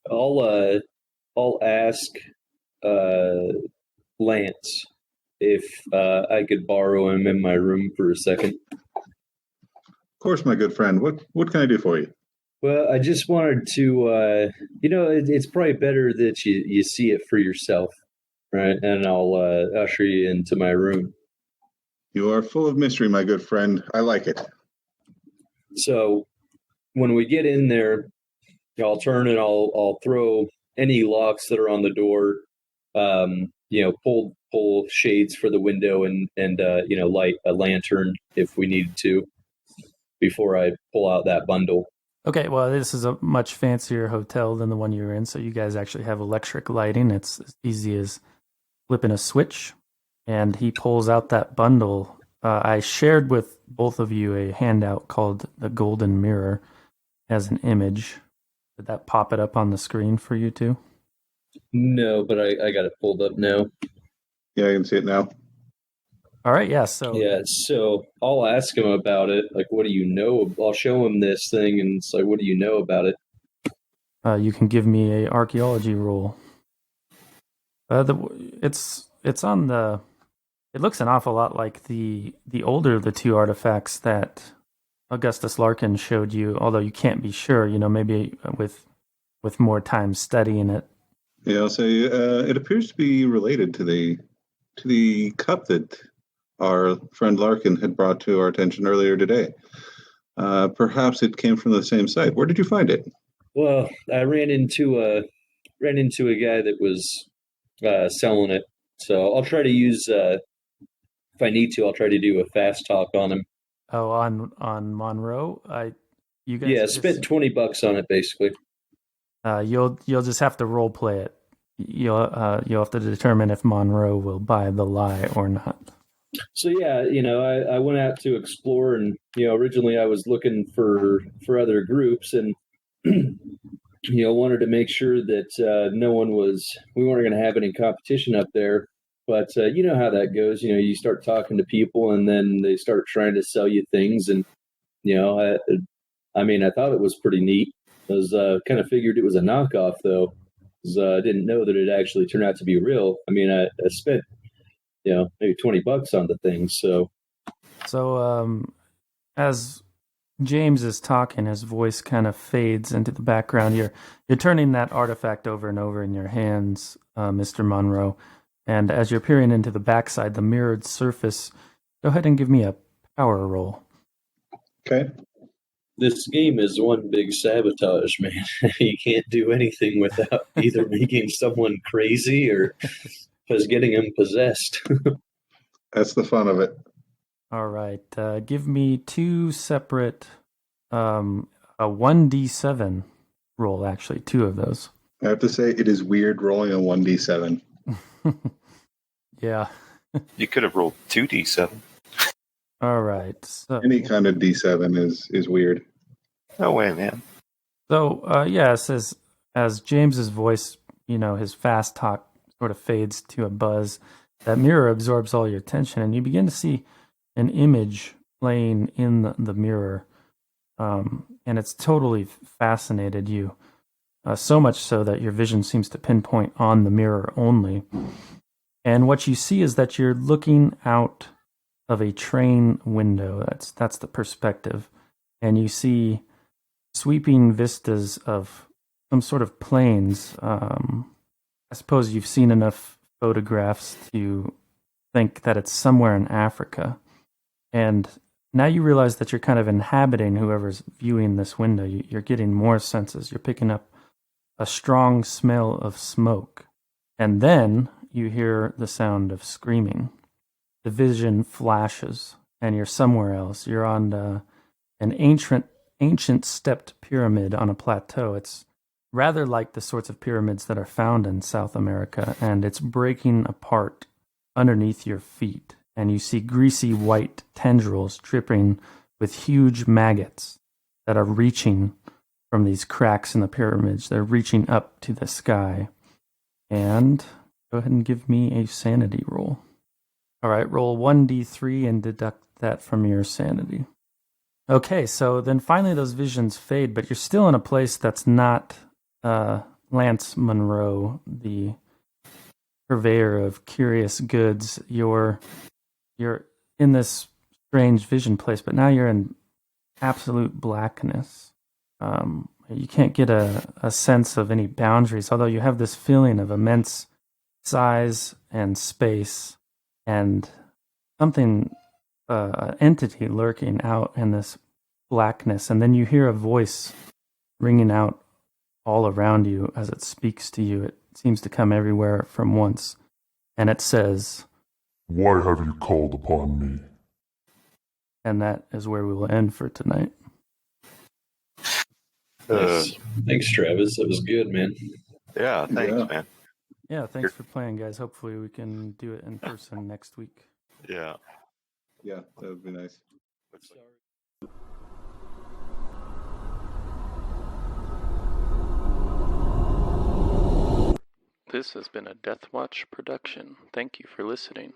I'll ask Lance if I could borrow him in my room for a second. Of course, my good friend. What can I do for you? Well, I just wanted to, it's probably better that you see it for yourself, right? And I'll usher you into my room. You are full of mystery, my good friend. I like it. So when we get in there, I'll turn and I'll throw any locks that are on the door, pull shades for the window and light a lantern if we needed to before I pull out that bundle. Okay, well, this is a much fancier hotel than the one you were in, so you guys actually have electric lighting. It's as easy as flipping a switch, and he pulls out that bundle. I shared with both of you a handout called The Golden Mirror as an image. Did that pop it up on the screen for you too? No, but I got it pulled up now. Yeah, I can see it now. All right, yeah. So I'll ask him about it. Like, what do you know? I'll show him this thing, and it's like, what do you know about it? You can give me a archaeology roll. It's on the. It looks an awful lot like the older of the two artifacts that Augustus Larkin showed you, although you can't be sure. Maybe with more time studying it. Yeah, I'll say it appears to be related to the cup that our friend Larkin had brought to our attention earlier today. Perhaps it came from the same site. Where did you find it? Well, I ran into a guy that was selling it. So I'll try to use, if I need to, I'll try to do a fast talk on him. Oh, on Monroe, you guys. Yeah, spent $20 on it basically. You'll just have to role play it. You'll have to determine if Monroe will buy the lie or not. So yeah, I went out to explore, and originally I was looking for other groups, and wanted to make sure that we weren't going to have any competition up there. But you know how that goes. You start talking to people, and then they start trying to sell you things, and I thought it was pretty neat. I was kind of figured it was a knockoff, though, because I didn't know that it actually turned out to be real. I mean, I spent maybe $20 on the thing. So as James is talking, his voice kind of fades into the background. You're turning that artifact over and over in your hands, Mr. Monroe. And as you're peering into the backside, the mirrored surface, go ahead and give me a power roll. Okay. This game is one big sabotage, man. You can't do anything without either making someone crazy or just getting them possessed. That's the fun of it. All right. Give me two separate, a 1d7 roll, actually, two of those. I have to say, it is weird rolling a 1d7. Yeah. You could have rolled 2d7. All right. So, Any kind of d7 is weird. No way, man. So, it says, as James's voice, his fast talk sort of fades to a buzz, that mirror absorbs all your attention, and you begin to see an image playing in the mirror, and it's totally fascinated you, so much so that your vision seems to pinpoint on the mirror only. And what you see is that you're looking out of a train window. That's the perspective, and you see sweeping vistas of some sort of plains. I suppose you've seen enough photographs to think that it's somewhere in Africa. And now you realize that you're kind of inhabiting whoever's viewing this window. You're getting more senses. You're picking up a strong smell of smoke. And then you hear the sound of screaming. The vision flashes, and you're somewhere else. You're on an ancient stepped pyramid on a plateau. It's rather like the sorts of pyramids that are found in South America, and it's breaking apart underneath your feet. And you see greasy white tendrils dripping with huge maggots that are reaching from these cracks in the pyramids. They're reaching up to the sky. And go ahead and give me a sanity roll. All right, roll 1d3 and deduct that from your sanity. Okay, so then finally those visions fade, but you're still in a place that's not Lance Monroe, the purveyor of curious goods. You're in this strange vision place, but now you're in absolute blackness. You can't get a sense of any boundaries, although you have this feeling of immense size and space and something, an entity lurking out in this blackness. And then you hear a voice ringing out all around you as it speaks to you. It seems to come everywhere from once. And it says, "Why have you called upon me?" And that is where we will end for tonight. Nice. Thanks, Travis. That was good, man. Yeah, thanks, Yeah. man. Yeah, thanks for playing, guys. Hopefully we can do it in person next week. Yeah. Yeah, that would be nice. This has been a Death Watch production. Thank you for listening.